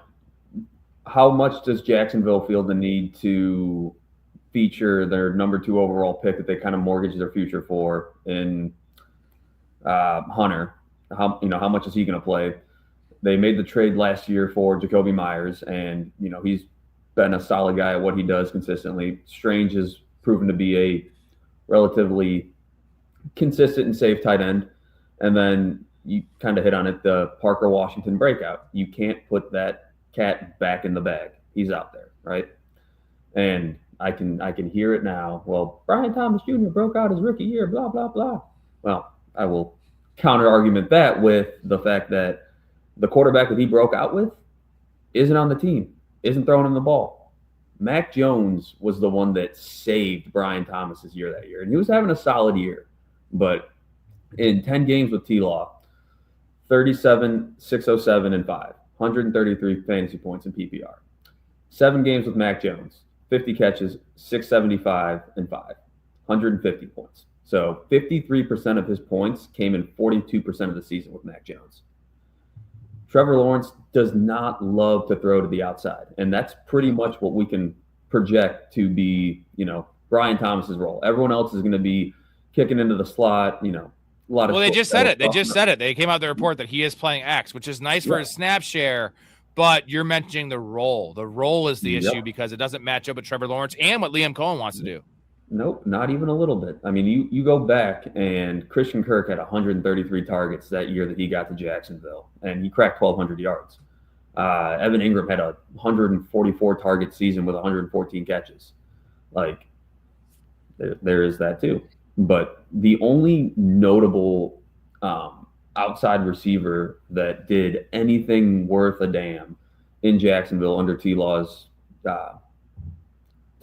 how much does Jacksonville feel the need to feature their number 2 overall pick that they kind of mortgage their future for in Hunter? How much is he going to play? They made the trade last year for Jacoby Myers, and he's been a solid guy at what he does consistently. Strange has proven to be a relatively consistent and safe tight end. And then you kind of hit on it, the Parker Washington breakout. You can't put that cat back in the bag. He's out there, right? And I can hear it now. Well, Brian Thomas Jr. broke out his rookie year, blah, blah, blah. Well, I will counter argument that with the fact that the quarterback that he broke out with isn't on the team, isn't throwing him the ball. Mac Jones was the one that saved Brian Thomas's year that year. And he was having a solid year. But in 10 games with T-Law, 37, 607, and 5, 133 fantasy points in PPR. 7 games with Mac Jones, 50 catches, 675, and 5, 150 points. So 53% of his points came in 42% of the season with Mac Jones. Trevor Lawrence does not love to throw to the outside, and that's pretty much what we can project to be, Brian Thomas's role. Everyone else is going to be kicking into the slot, a lot of. Well, they just said it. They just said it. They came out with the report that he is playing X, which is nice for his snap share. But you're mentioning the role. The role is the issue because it doesn't match up with Trevor Lawrence and what Liam Cohen wants to do. Nope, not even a little bit. I mean, you go back and Christian Kirk had 133 targets that year that he got to Jacksonville, and he cracked 1,200 yards. Evan Ingram had a 144 target season with 114 catches. Like, there is that too. But the only notable outside receiver that did anything worth a damn in Jacksonville under T-Law's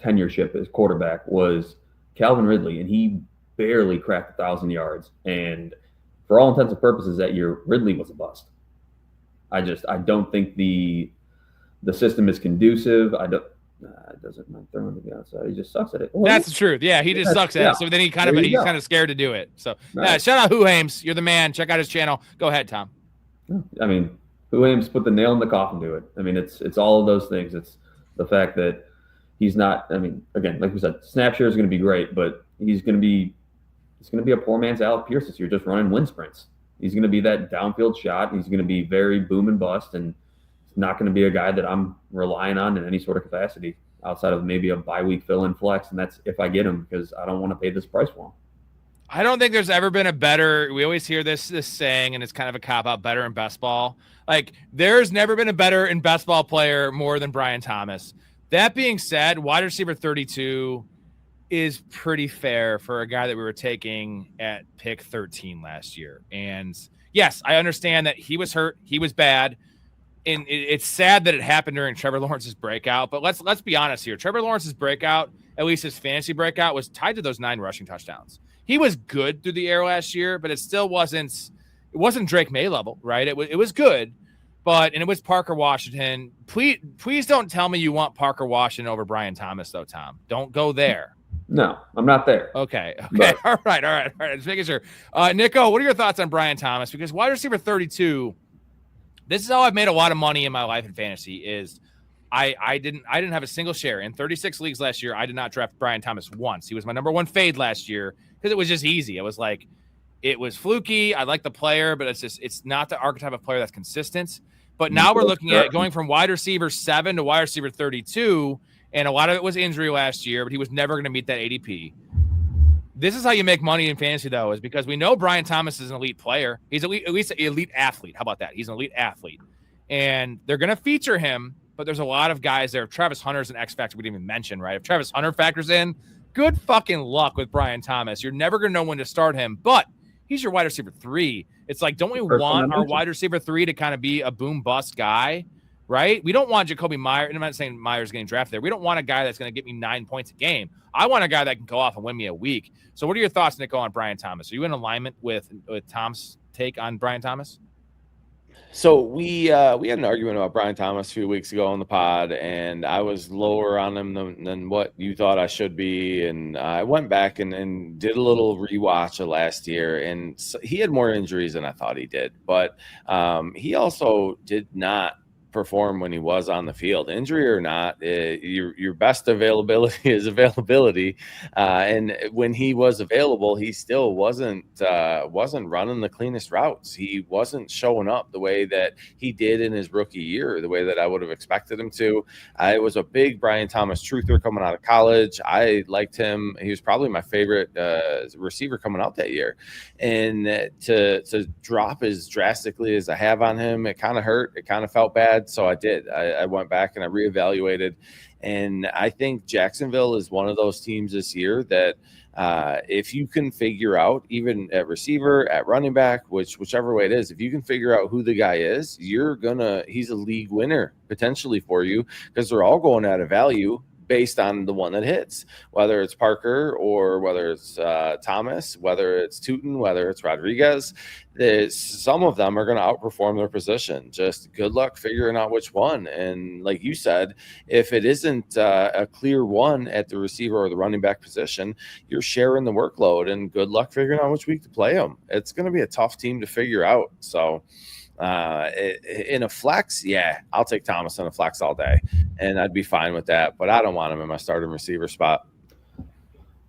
tenureship as quarterback was Calvin Ridley, and he barely cracked 1,000 yards. And for all intents and purposes that year, Ridley was a bust. I don't think the system is conducive. Doesn't mind throwing to the outside. He just sucks at it. Well, that's the truth. Yeah, he just sucks at it. So then he's kind of scared to do it. So shout out Who Hames. You're the man. Check out his channel. Go ahead, Tom. I mean, Who Hames put the nail in the coffin to it. I mean, it's all of those things. It's the fact that he's not. I mean, again, like we said, snap share is going to be great, but he's going to be a poor man's Alec Pierce this year, just running wind sprints. He's going to be that downfield shot. He's going to be very boom and bust, and he's not going to be a guy that I'm relying on in any sort of capacity outside of maybe a bye-week fill-in flex, and that's if I get him because I don't want to pay this price for him. I don't think there's ever been a better – we always hear this saying, and it's kind of a cop-out, better in best ball. Like, there's never been a better in best ball player more than Brian Thomas. That being said, wide receiver 32 is pretty fair for a guy that we were taking at pick 13 last year. And, yes, I understand that he was hurt. He was bad. And it's sad that it happened during Trevor Lawrence's breakout, but let's be honest here. Trevor Lawrence's breakout, at least his fantasy breakout, was tied to those 9 rushing touchdowns. He was good through the air last year, but it still wasn't Drake May level, right? It was good, and it was Parker Washington. Please don't tell me you want Parker Washington over Brian Thomas, though, Tom. Don't go there. No, I'm not there. Okay. But. All right. Just making sure. Nico, what are your thoughts on Brian Thomas? Because wide receiver 32. This is how I've made a lot of money in my life in fantasy is I didn't have a single share. In 36 leagues last year, I did not draft Brian Thomas once. He was my number 1 fade last year because it was just easy. It was like, it was fluky. I like the player, but it's not the archetype of player that's consistent. But now we're looking at going from wide receiver 7 to wide receiver 32, and a lot of it was injury last year, but he was never going to meet that ADP. This is how you make money in fantasy, though, is because we know Brian Thomas is an elite player. He's at least an elite athlete. How about that? He's an elite athlete. And they're going to feature him, but there's a lot of guys there. If Travis Hunter's an X factor we didn't even mention, right? If Travis Hunter factors in, good fucking luck with Brian Thomas. You're never going to know when to start him, but he's your wide receiver 3. It's like, don't we want our wide receiver 3 to kind of be a boom bust guy? right? We don't want Jacoby Myers. And I'm not saying Myers getting drafted there. We don't want a guy that's going to get me 9 points a game. I want a guy that can go off and win me a week. So what are your thoughts, Nico, on Brian Thomas? Are you in alignment with Tom's take on Brian Thomas? So we had an argument about Brian Thomas a few weeks ago on the pod, and I was lower on him than what you thought I should be. And I went back and did a little rewatch of last year, and so he had more injuries than I thought he did. But he also did not perform when he was on the field, injury or not. Your best availability is availability, and when he was available, he still wasn't running the cleanest routes. He wasn't showing up the way that he did in his rookie year, the way that I would have expected him to. I was a big Brian Thomas truther coming out of college. I liked him. He was probably my favorite receiver coming out that year, and to drop as drastically as I have on him, it kind of hurt. It kind of felt bad. So I did. I went back and I reevaluated, and I think Jacksonville is one of those teams this year that if you can figure out, even at receiver, at running back, whichever way it is, if you can figure out who the guy is, he's a league winner potentially for you, because they're all going at a value based on the one that hits, whether it's Parker or whether it's Thomas, whether it's Tootin, whether it's Rodriguez. Some of them are going to outperform their position. Just good luck figuring out which one. And like you said, if it isn't a clear one at the receiver or the running back position, you're sharing the workload, and good luck figuring out which week to play them. It's going to be a tough team to figure out. So in a flex, yeah, I'll take Thomas in a flex all day, and I'd be fine with that. But I don't want him in my starting receiver spot.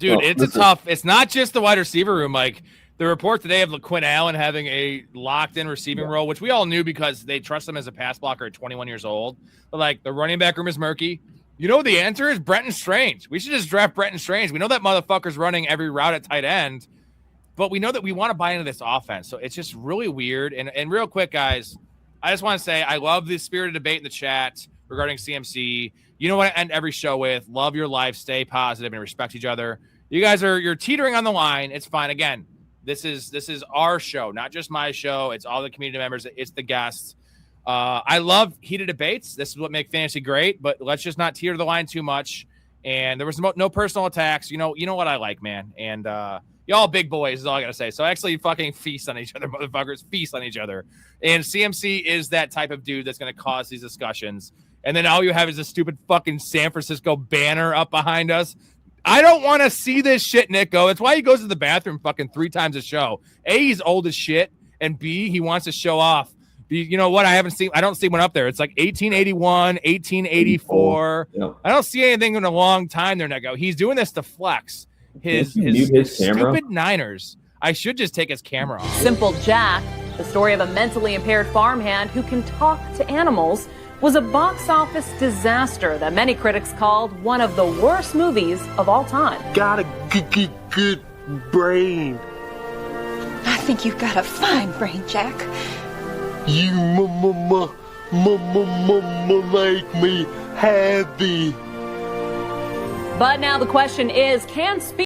Dude, it's not just the wide receiver room. Like the report today of Quinn Allen having a locked-in receiving role, which we all knew because they trust him as a pass blocker at 21 years old. But like the running back room is murky. You know what the answer is? Brenton Strange. We should just draft Brenton Strange. We know that motherfucker's running every route at tight end, but we know that we want to buy into this offense. So it's just really weird. And real quick, guys, I just want to say I love the spirited debate in the chat regarding CMC. You know what I end every show with? Love your life, stay positive, and respect each other. You guys you're teetering on the line. It's fine. Again, this is our show, not just my show. It's all the community members. It's the guests. I love heated debates. This is what makes fantasy great, but let's just not teeter the line too much. And there was no personal attacks. You know what I like, man. And y'all big boys is all I got to say. So actually fucking feast on each other, motherfuckers. Feast on each other. And CMC is that type of dude that's going to cause these discussions. And then all you have is a stupid fucking San Francisco banner up behind us. I don't want to see this shit, Nico. It's why he goes to the bathroom fucking 3 times a show. A, he's old as shit. And B, he wants to show off. You know what? I don't see one up there. It's like 1881, 1884. Yep. I don't see anything in a long time there, Nico. He's doing this to flex his stupid Niners. I should just take his camera off. Simple Jack, the story of a mentally impaired farmhand who can talk to animals, was a box office disaster that many critics called one of the worst movies of all time. Got a good brain. I think you've got a fine brain, Jack. You make me happy. But now the question is, can speed